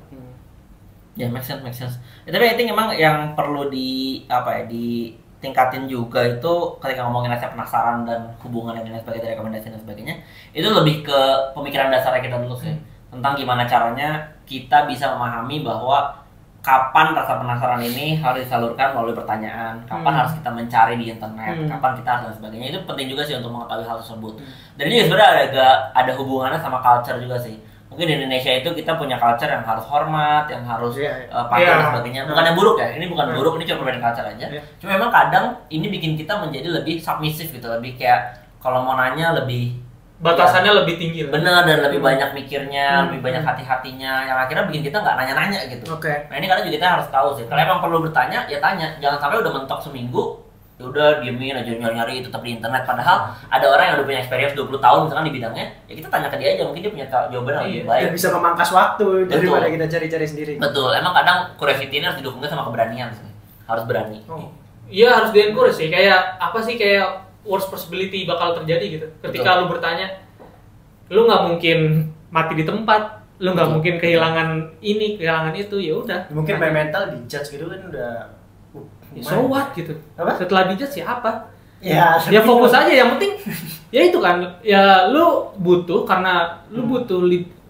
Ya, make sense. Ya, tapi I think emang yang perlu ditingkatin juga itu ketika ngomongin rasa penasaran dan hubungan dengan sebagai rekomendasi dan sebagainya, itu lebih ke pemikiran dasarnya kita dulu sih, tentang gimana caranya kita bisa memahami bahwa kapan rasa penasaran ini harus disalurkan melalui pertanyaan, kapan harus kita mencari di internet, kapan kita harus dan sebagainya. Itu penting juga sih untuk mengetahui hal tersebut. Dan ini sebenarnya ada hubungannya sama culture juga sih. Mungkin di Indonesia itu kita punya culture yang harus hormat, yang harus patuh dan sebagainya. Bukan yang buruk ya, ini bukan buruk, ini cuma perbedaan culture aja. Cuma memang kadang ini bikin kita menjadi lebih submissive gitu, lebih kayak kalau mau nanya lebih batasannya lebih tinggi. Bener, dan lebih banyak mikirnya, lebih banyak hati-hatinya, yang akhirnya bikin kita nggak nanya-nanya gitu. Nah ini kadang juga kita harus tahu sih, kalau emang perlu bertanya, ya tanya. Jangan sampai udah mentok seminggu, ya udah diemin aja nyari-nyari tetap di internet. Padahal ada orang yang udah punya experience 20 tahun misalkan di bidangnya, ya kita tanya ke dia aja, mungkin dia punya jawaban yang lebih baik. Dan bisa memangkas waktu daripada kita cari-cari sendiri. Betul, emang kadang curiosity ini harus didukungnya sama keberanian sih. Harus berani. Iya, harus di-encourage sih. Kayak apa sih, kayak worst possibility bakal terjadi gitu. Ketika lu bertanya, lu nggak mungkin mati di tempat, lu nggak mungkin kehilangan ini, kehilangan itu, ya udah. Mungkin by mental dijudge gitu kan udah. So what gitu. Apa? Setelah dijudge siapa? Ya fokus aja, yang penting ya itu kan, ya lu butuh karena lu butuh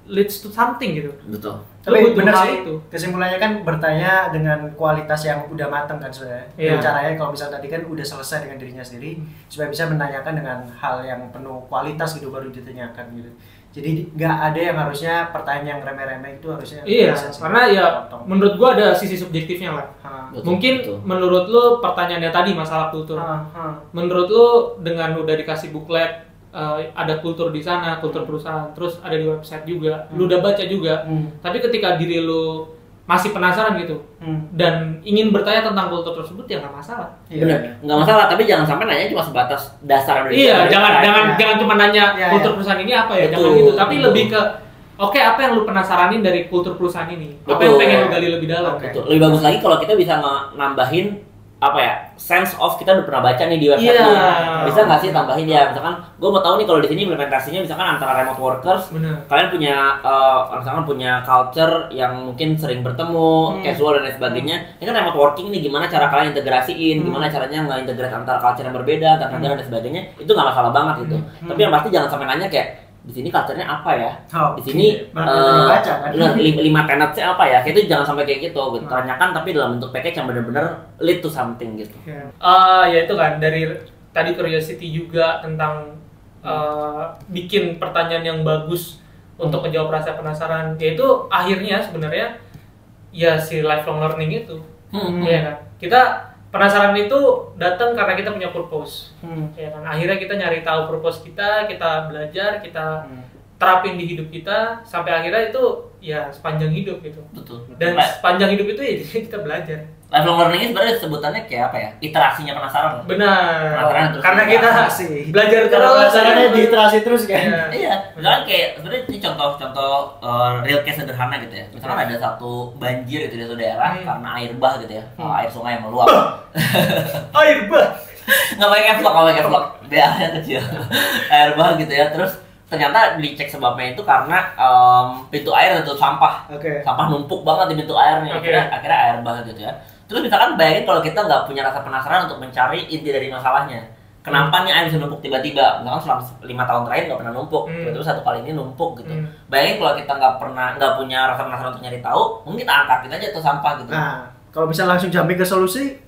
leads to something gitu. Betul. Tapi butuh bener hal sih, itu. kesimpulannya kan bertanya dengan kualitas yang udah mateng kan sebenarnya. Iya. Caranya kalau misal tadi kan udah selesai dengan dirinya sendiri, supaya bisa menanyakan dengan hal yang penuh kualitas gitu baru ditanyakan gitu. Jadi nggak ada yang harusnya pertanyaan yang remeh-remeh itu harusnya. Iya, sensitif. karena ya Potong. menurut gua ada sisi subjektifnya lah. Betul, Mungkin betul. menurut lu pertanyaannya tadi masalah kultur. Menurut lu dengan udah dikasih buklet ada kultur di sana, kultur perusahaan, terus ada di website juga, lu udah baca juga. Tapi ketika diri lu masih penasaran gitu dan ingin bertanya tentang kultur tersebut ya nggak masalah. Iya. Bener, nggak masalah, tapi jangan sampai nanya cuma sebatas dasar dari Iya, dari jangan website. jangan ya. jangan cuma nanya Ya, kultur ya. perusahaan ini apa ya, Betul, jangan gitu. Tapi betul. lebih ke oke, apa yang lu penasaranin dari kultur perusahaan ini? Apa yang Betul. pengen lu gali lebih dalam? Oke. Betul. Lebih bagus lagi kalau kita bisa nambahin apa ya, sense of kita udah pernah baca nih di website Iya. lu. Bisa nggak sih tambahin ya, misalkan gue mau tahu nih kalau di sini implementasinya misalkan antara remote workers, Bener. kalian punya misalkan punya culture yang mungkin sering bertemu, casual dan lain sebagainya. Ini kan remote working nih, gimana cara kalian integrasiin, gimana caranya nge-integrate antara culture yang berbeda, antar negara dan sebagainya. Itu nggak masalah banget gitu. Tapi yang pasti jangan sampai nanya kayak di sini culture-nya apa ya? Oh, Di sini baru baca kan. bener, 5 tenets-nya apa ya? Kayak itu jangan sampai kayak gitu. Tanyakan tapi dalam bentuk package yang benar-benar lead to something gitu. Ya itu kan dari tadi curiosity juga tentang bikin pertanyaan yang bagus untuk menjawab rasa penasaran. Yaitu akhirnya sebenarnya ya si lifelong learning itu, ya kan. Kita penasaran itu datang karena kita punya purpose, ya kan. Akhirnya kita nyari tahu purpose kita belajar, kita terapin di hidup kita sampai akhirnya itu ya sepanjang hidup gitu. Betul. Dan sepanjang hidup itu ya kita belajar. Lifelong learning ini sebenarnya sebutannya kayak apa ya? Iterasinya penasaran. Benar. Penasaran terus Karena kita iterasi. belajar Karena terus. penasarannya diiterasi terus kan. Iya. Iya, misalkan kayak sebenarnya ini contoh real case sederhana gitu ya. Misalkan ada satu banjir gitu di suatu daerah karena air bah gitu ya, air sungai yang meluap. Air bah. Nggak pakai caps lock, BA-nya kecil. Air bah gitu ya, terus ternyata dicek sebabnya itu karena pintu air tertutup sampah. Oke. Sampah numpuk banget di pintu air nih, akhirnya air bah gitu ya. Terus misalkan bayangin kalau kita nggak punya rasa penasaran untuk mencari inti dari masalahnya. Kenapa nih air bisa numpuk tiba-tiba? Misalkan selama 5 tahun terakhir nggak pernah numpuk, terus satu kali ini numpuk gitu. Bayangin kalau kita nggak punya rasa penasaran untuk nyari tahu, mungkin kita angkatin aja tuh sampah gitu. Nah, kalau bisa langsung jumping ke solusi,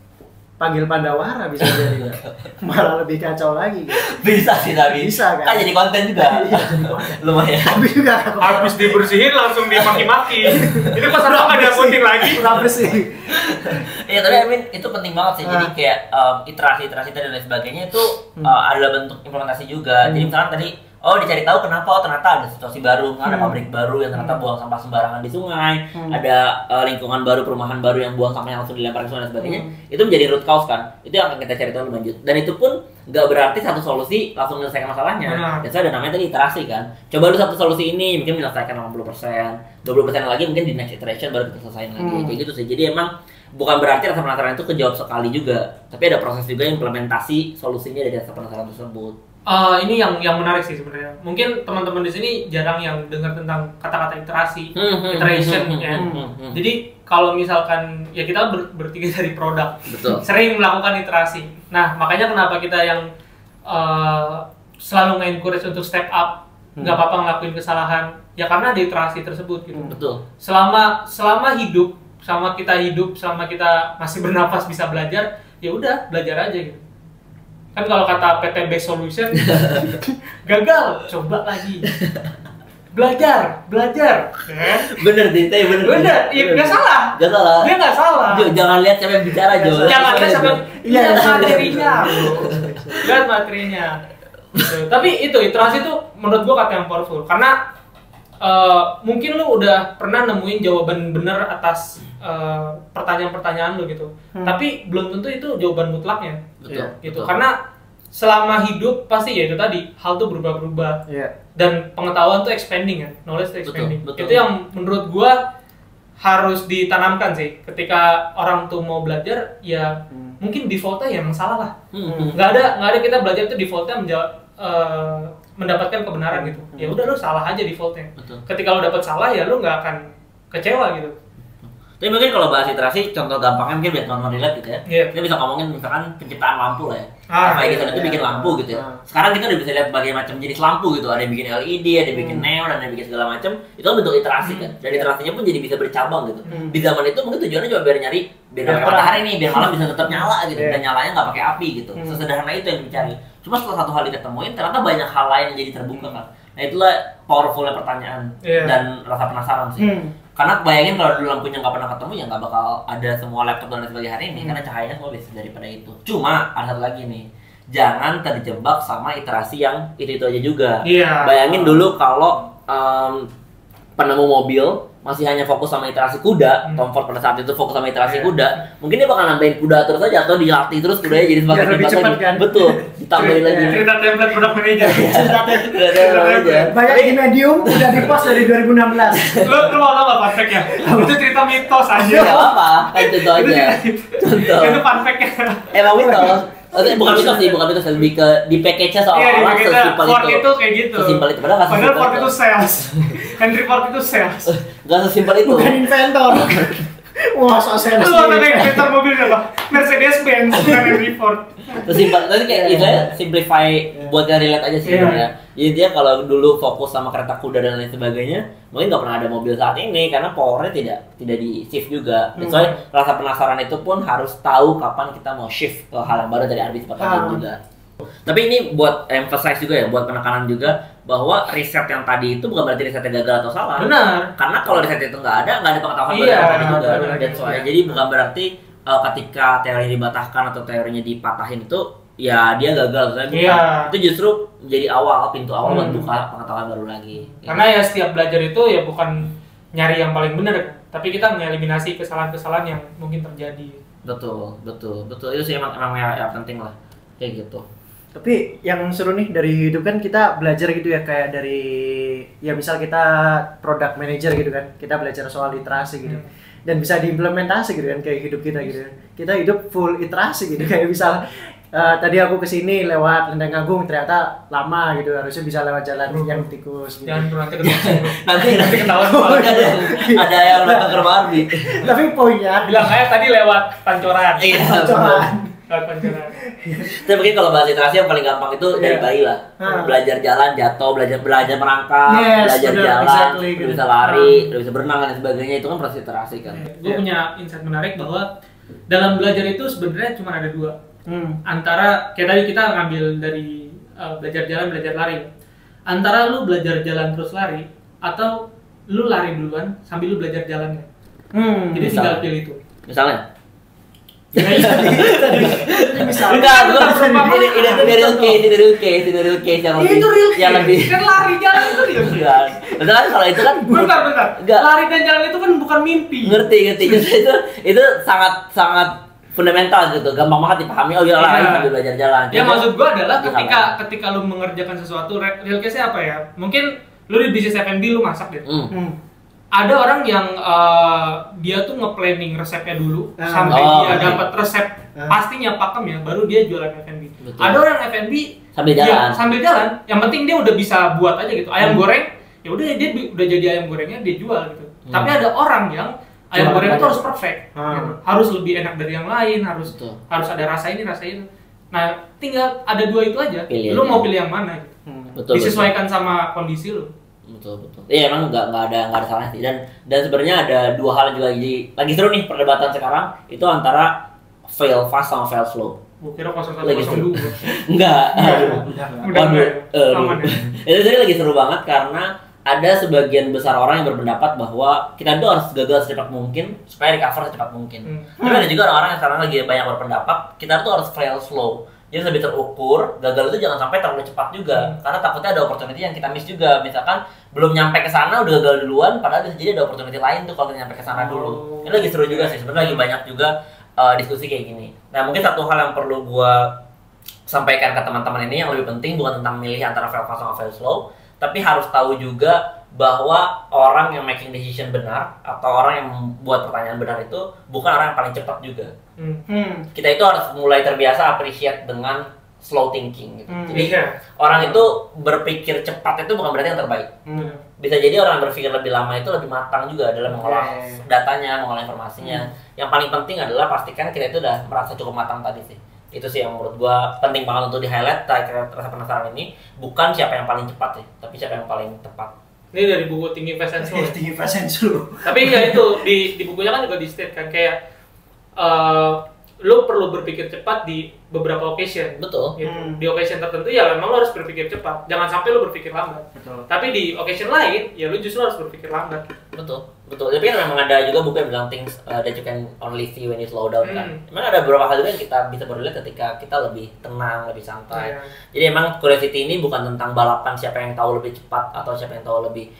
panggil Pandawara bisa jadi ya. Malah lebih kacau lagi gitu. Bisa sih tapi Bisa, kan? kan jadi konten juga. Iya, jadi konten. Lumayan. Tapi juga Habis dibersihin langsung dimaki-maki. Itu pas apa nggak diakutin lagi? kurang bersih. Iya tapi I mean, itu penting banget sih. Jadi kayak iterasi dan lain sebagainya itu adalah bentuk implementasi juga. Jadi misalkan tadi dicari tahu kenapa ternyata ada situasi baru, ada pabrik baru yang ternyata buang sampah sembarangan di sungai, ada lingkungan baru, perumahan baru yang buang sampahnya langsung dilempar ke sungai dan sebagainya. Itu menjadi root cause kan. Itu yang akan kita cari tahu lebih lanjut. Dan itu pun nggak berarti satu solusi langsung menyelesaikan masalahnya. Dan saya ada namanya tadi iterasi kan. Coba dulu satu solusi ini mungkin menyelesaikan 80%, 20% lagi mungkin di next iteration baru kita selesaiin lagi. Kayak gitu sih. Jadi emang bukan berarti rasa penasaran itu kejawab sekali juga, tapi ada proses juga implementasi solusinya dari rasa penasaran tersebut. Ini yang menarik sih sebenarnya. Mungkin teman-teman di sini jarang yang dengar tentang kata-kata iterasi, iteration ya. Jadi kalau misalkan ya kita bertiga dari produk, Betul. sering melakukan iterasi. Nah makanya kenapa kita yang selalu nge-encourage untuk step up, nggak apa-apa ngelakuin kesalahan, ya karena ada iterasi tersebut gitu. Betul. Selama hidup, selama kita masih bernafas bisa belajar, ya udah belajar aja gitu. Kan kalau kata PT Best Solution, gagal, coba lagi. Belajar, kan? Bener Dinte, Bener, iya nggak salah. Gak salah. Dia nggak salah. Jangan lihat siapa yang bicara Jo. Jangan lihat sampai Iya, lihat iya, materinya. Lihat materinya. Gitu. Tapi itu iterasi itu menurut gua kata yang powerful karena mungkin lu udah pernah nemuin jawaban benar atas pertanyaan-pertanyaan lu gitu. Tapi belum tentu itu jawaban mutlaknya. Betul. Gitu. Betul. Karena selama hidup pasti ya itu tadi hal tuh berubah-berubah. Iya. Dan pengetahuan tuh expanding kan, knowledge tuh expanding. Betul. Itu yang menurut gua harus ditanamkan sih. Ketika orang tuh mau belajar, ya mungkin defaultnya ya emang salah lah. Nggak ada kita belajar itu defaultnya mendapatkan kebenaran gitu. Ya udah lu salah aja defaultnya. Betul. Ketika lu dapat salah ya lu nggak akan kecewa gitu. Tapi mungkin kalau bahas iterasi, contoh gampangnya mungkin biar teman-teman relate gitu ya. Kita bisa ngomongin misalkan penciptaan lampu lah ya. Kayak gitu, itu bikin lampu gitu ya. Sekarang kita udah bisa lihat berbagai macam jenis lampu gitu. Ada yang bikin LED, ada yang bikin neon, ada yang bikin segala macam. Itu kan bentuk iterasi kan. Dan iterasinya pun jadi bisa bercabang gitu. Di zaman itu mungkin tujuannya cuma biar nggak pakai matahari nih, biar malam bisa tetap nyala gitu. Dan nyalanya nggak pakai api gitu. Sesederhana itu yang dicari. Cuma setelah satu hal ditemuin, ternyata banyak hal lain yang jadi terbuka kan. Nah itulah powerfulnya pertanyaan dan rasa penasaran sih. Karena bayangin kalau dulu lampunya nggak pernah ketemu ya nggak bakal ada semua laptop dan lain sebagainya hari ini karena cahayanya semua bisa daripada itu. Cuma ada satu lagi nih, jangan terjebak sama iterasi yang itu aja juga. Bayangin dulu kalau penemu mobil masih hanya fokus sama iterasi kuda, Tom Ford pada saat itu fokus sama iterasi kuda, mungkin dia bakal nambahin kuda terus aja atau dilatih terus kudanya jadi semakin lebih cepat kan? Betul, ditambahin lagi. Cerita template product manager. Banyak di Medium udah di-post dari 2016. Lu mau tau gak fun fact ya? Itu cerita mitos aja. Gak apa-apa, kan contoh aja. Contoh. Itu fun fact-nya. Emang mitos. Bukan mitos, lebih ke di package-nya seolah-olah sesimpel itu. Ford itu kayak gitu. Sesimpel itu, padahal Ford itu sales. Henry Ford itu sales. Gak sesimpel itu. Bukan inventor. Wah, so sales. Lu ada inventor mobilnya apa? Mercedes Benz, bukan Henry Ford. Sesimpel, tapi kayak istilahnya simplify buat yang relate aja sih sebenarnya. Jadi dia kalau dulu fokus sama kereta kuda dan lain sebagainya, mungkin nggak pernah ada mobil saat ini karena powernya tidak di shift juga. Soalnya rasa penasaran itu pun harus tahu kapan kita mau shift ke hal yang baru dari Ardi sepakatnya juga. Tapi ini buat emphasize juga ya, buat penekanan juga bahwa riset yang tadi itu bukan berarti risetnya gagal atau salah. Benar. Karena kalau riset itu nggak ada pengetahuan baru yang tadi juga. Dan soalnya jadi bukan berarti ketika teori dibatahkan atau teorinya dipatahin itu ya dia gagal. Itu justru menjadi pintu awal buat buka pengetahuan baru lagi. Karena ya setiap belajar itu ya bukan nyari yang paling benar, tapi kita mengeliminasi kesalahan-kesalahan yang mungkin terjadi. Betul. Itu sih emang ya penting lah kayak gitu. Tapi yang seru nih dari hidup kan kita belajar gitu ya, kayak dari ya misal kita product manager gitu kan, kita belajar soal iterasi gitu dan bisa diimplementasi gitu kan kayak hidup kita gitu. Kita hidup full iterasi gitu, kayak misal tadi aku kesini lewat Lenteng Agung ternyata lama gitu, harusnya bisa lewat jalan yang tikus gitu. Jangan nanti ketahuan. nanti ketahuan ada yang nonton ke Barbie. Tapi poinnya bilang kayak tadi lewat pancoran. pancoran. Tapi mungkin kalau bahas literasi yang paling gampang itu dari bayi lah. Belajar jalan, jatuh, belajar merangkak, belajar jalan, bisa lari, bisa berenang dan sebagainya, itu kan proses literasi kan. Gue punya insight menarik bahwa dalam belajar itu sebenarnya cuma ada dua. Antara kayak tadi kita ngambil dari belajar jalan, belajar lari. Antara lu belajar jalan terus lari atau lu lari duluan sambil lu belajar jalannya. Jadi tinggal pilih itu. Misalnya Misalnya ini real case yang lebih kan lari jalan itu dia. Betul kan kalau itu kan bentar. Lari dan jalan itu kan bukan mimpi. Ngerti. Itu sangat fundamental gitu, gampang banget dipahami. Oh ya lari sambil belajar jalan. Ya maksud gua adalah ketika lu mengerjakan sesuatu, real case-nya apa ya? Mungkin lu di bisnis F&B lu masak deh. Ada orang yang dia tuh nge-planning resepnya dulu sampai dia dapat resep pastinya pakem ya, baru dia jualan F&B. Ada orang F&B sambil jalan, yang penting dia udah bisa buat aja gitu. Ayam goreng, ya udah dia udah jadi ayam gorengnya dia jual gitu. Tapi ada orang yang ayam goreng itu harus perfect, gitu. Harus lebih enak dari yang lain, harus ada rasa ini, rasa itu. Nah, tinggal ada dua itu aja. Lu mau pilih yang mana gitu. Disesuaikan sama kondisi lu. Betul. Iya emang nggak ada salahnya sih, dan sebenarnya ada dua hal juga lagi seru nih perdebatan sekarang itu antara fail fast sama fail slow. Gua kira 0102. Enggak. Udah. Itu jadi lagi seru banget karena ada sebagian besar orang yang berpendapat bahwa kita tuh harus gagal secepat mungkin supaya recover secepat mungkin. Tapi ada juga orang-orang yang sekarang lagi banyak berpendapat kita tuh harus fail slow. Jadi lebih terukur, gagal itu jangan sampai terlalu cepat juga. Karena takutnya ada opportunity yang kita miss juga. Misalkan belum nyampe ke sana udah gagal duluan, padahal bisa jadi ada opportunity lain tuh kalau kita nyampe ke sana dulu. Ini lagi seru juga sih, sebenarnya lagi banyak juga diskusi kayak gini. Nah, mungkin satu hal yang perlu gua sampaikan ke teman-teman ini yang lebih penting bukan tentang milih antara fail fast sama fail slow, tapi harus tahu juga bahwa orang yang making decision benar atau orang yang membuat pertanyaan benar itu bukan orang yang paling cepat juga. Kita itu harus mulai terbiasa appreciate dengan slow thinking gitu. Jadi orang itu berpikir cepat itu bukan berarti yang terbaik. Bisa jadi orang yang berpikir lebih lama itu lebih matang juga dalam mengolah datanya, mengolah informasinya. Yang paling penting adalah pastikan kita itu udah merasa cukup matang tadi sih. Itu sih yang menurut gua penting banget untuk di-highlight rasa penasaran ini. Bukan siapa yang paling cepat sih, tapi siapa yang paling tepat. Ini dari buku Thinking Fast and Slow. Thinking Fast and Slow. Tapi ya itu di bukunya kan juga di-state kan kayak lo perlu berpikir cepat di beberapa occasion. Betul. Gitu. Di occasion tertentu ya memang lo harus berpikir cepat. Jangan sampai lo berpikir lambat. Betul. Tapi di occasion lain ya lo justru harus berpikir lambat. Betul. Tapi kan memang ada juga buku yang bilang things that you can only see when you slow down kan. Memang ada beberapa hal juga yang kita bisa baru lihat ketika kita lebih tenang, lebih santai. Jadi emang curiosity ini bukan tentang balapan siapa yang tahu lebih cepat atau siapa yang tahu lebih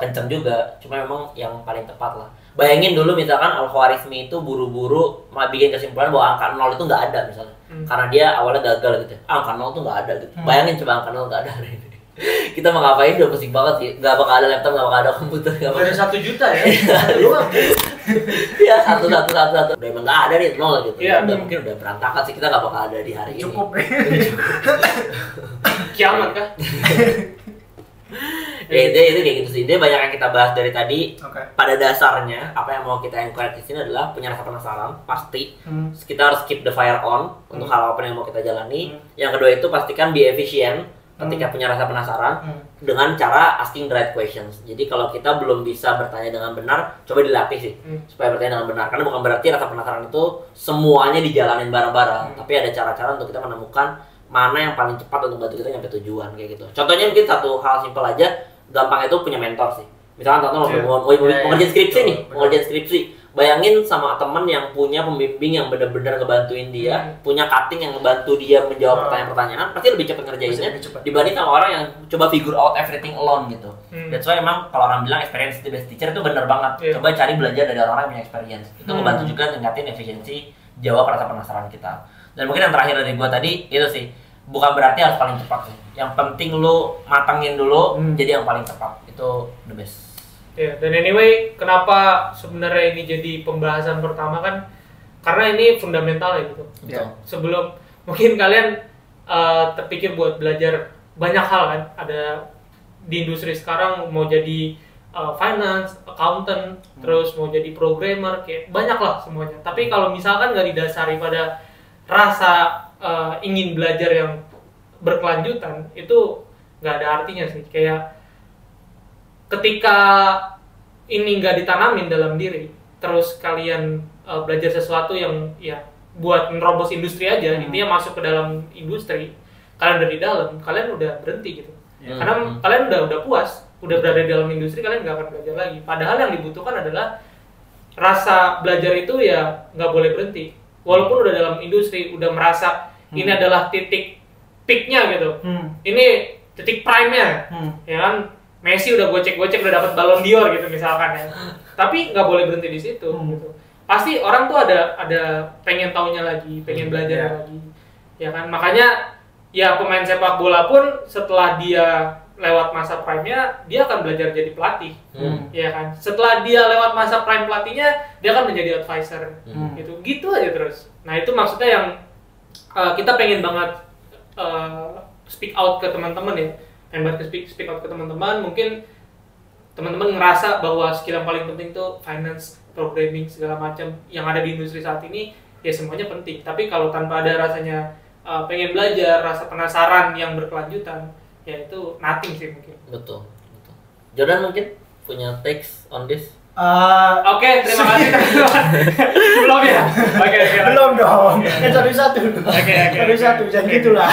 kenceng juga. Cuma memang yang paling tepat lah. Bayangin dulu misalkan Al-Khwarizmi itu buru-buru bikin kesimpulan bahwa angka 0 itu nggak ada misalnya. Karena dia awalnya gagal gitu. Angka 0 itu nggak ada gitu. Bayangin coba angka 0 nggak ada hari ini. Kita mau ngapain udah pusing banget sih. Nggak bakal ada laptop, nggak bakal ada komputer. Ada 1 juta ya. Lu Iya, satu. Udah emang nggak ada nih 0 gitu. Iya. Udah mungkin udah berantakan sih, kita nggak bakal ada di hari ini. cukup. Kiamat kah? Ya itu kayak gitu sih. Dia banyak yang kita bahas dari tadi. Oke. Pada dasarnya apa yang mau kita encourage di sini adalah punya rasa penasaran pasti. Kita harus keep the fire on untuk hal apa yang mau kita jalani. Yang kedua itu pastikan be efficient ketika punya rasa penasaran dengan cara asking the right questions. Jadi kalau kita belum bisa bertanya dengan benar, coba dilatih sih supaya bertanya dengan benar. Karena bukan berarti rasa penasaran itu semuanya dijalanin bareng-bareng, tapi ada cara-cara untuk kita menemukan mana yang paling cepat untuk bantu kita nyampe tujuan kayak gitu. Contohnya mungkin satu hal simpel aja, gampang itu punya mentor sih. Misalkan contoh mau ngerjain skripsi nih, mau ngerjain skripsi. Bayangin sama temen yang punya pembimbing yang benar-benar ngebantuin dia, punya cutting yang ngebantu dia menjawab pertanyaan-pertanyaan, pasti lebih cepat ngerjainnya dibanding sama orang yang coba figure out everything alone gitu. That's why emang kalau orang bilang experience is the best teacher itu benar banget. Coba cari belajar dari orang yang punya experience. Itu ngebantu juga ningkatin efisiensi jawab rasa penasaran kita. Dan mungkin yang terakhir dari gua tadi itu sih, bukan berarti harus paling cepat sih. Yang penting lu matangin dulu jadi yang paling cepat. Itu the best. Ya, dan anyway, kenapa sebenarnya ini jadi pembahasan pertama kan? Karena ini fundamental ya gitu. Ya. Sebelum mungkin kalian terpikir buat belajar banyak hal kan, ada di industri sekarang mau jadi finance, accountant, terus mau jadi programmer, kayak banyak lah semuanya. Tapi kalau misalkan nggak didasari pada rasa ingin belajar yang berkelanjutan, itu nggak ada artinya sih. Kayak ketika ini nggak ditanamin dalam diri, terus kalian belajar sesuatu yang ya buat menerobos industri aja, intinya masuk ke dalam industri, kalian udah di dalam, kalian udah berhenti gitu. Karena kalian udah puas, udah berada di dalam industri, kalian nggak akan belajar lagi. Padahal yang dibutuhkan adalah rasa belajar itu ya nggak boleh berhenti. Walaupun udah dalam industri, udah merasa ini adalah titik peaknya gitu, ini titik prime-nya, ya kan? Messi udah gocek-gocek udah dapat Ballon d'Or gitu misalkan ya. Tapi nggak boleh berhenti di situ gitu. Pasti orang tuh ada pengen taunya lagi, pengen belajar lagi. Ya kan? Makanya ya pemain sepak bola pun setelah dia lewat masa prime-nya, dia akan belajar jadi pelatih. Ya kan? Setelah dia lewat masa prime pelatihnya, dia akan menjadi advisor gitu. Gitu aja terus. Nah, itu maksudnya yang kita pengen banget speak out ke teman-teman ya. Pengen speak out ke teman-teman, mungkin teman-teman ngerasa bahwa skill yang paling penting tuh finance, programming, segala macam yang ada di industri saat ini, ya semuanya penting. Tapi kalau tanpa ada rasanya pengen belajar, rasa penasaran yang berkelanjutan, ya itu nothing sih mungkin. Betul. Jordan mungkin punya takes on this? Oke, terima kasih teman-teman. Belum ya? Oke. Belum dong. Kan satu-satu. Oke. Satu-satu, jangan gitulah.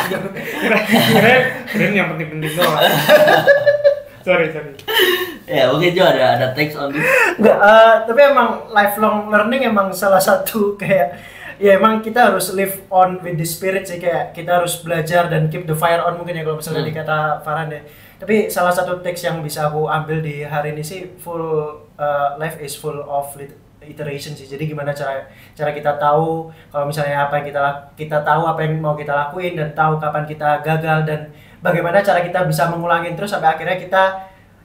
Keren yang penting-penting doang. Sorry. Ya, mungkin juga ada takes on this. Enggak, tapi emang lifelong learning emang salah satu kayak ya emang kita harus live on with the spirit sih, kayak kita harus belajar dan keep the fire on mungkin ya kalau misalnya dikata Farhan ya. Tapi salah satu teks yang bisa aku ambil di hari ini sih life is full of iteration sih. Jadi gimana cara kita tahu kalau misalnya apa yang kita tahu apa yang mau kita lakuin dan tahu kapan kita gagal dan bagaimana cara kita bisa mengulangin terus sampai akhirnya kita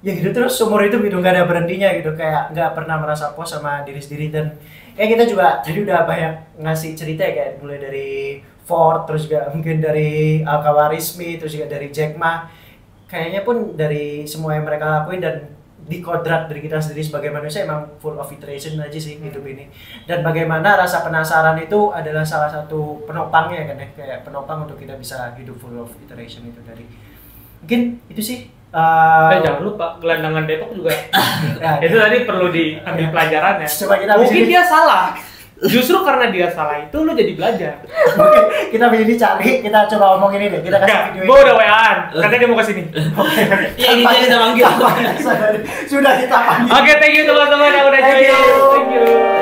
ya gitu terus seumur hidup gitu, nggak ada berhentinya gitu, kayak nggak pernah merasa puas sama diri sendiri. Dan kayak kita juga tadi udah banyak ngasih cerita ya, kayak mulai dari Ford, terus juga mungkin dari Al-Khawarizmi, terus juga dari Jack Ma. Kayaknya pun dari semua yang mereka lakuin dan di kodrat dari kita sendiri sebagai manusia emang full of iteration aja sih hidup ini. Dan bagaimana rasa penasaran itu adalah salah satu penopangnya kan ya, kayak penopang untuk kita bisa hidup full of iteration itu dari. Mungkin itu sih. Jangan lupa gelandangan Depok juga. Itu tadi perlu diambil pelajaran ya. Coba kita mungkin dia salah. Justru karena dia salah itu lu jadi belajar. Kita ini cari, kita coba ngomong ini deh. Kita kasih video. Gua udah WA-an, katanya dia mau kesini. Ya ini dia kita manggil. Sudah kita panggil. Oke, thank you teman-teman yang udah join. Thank you.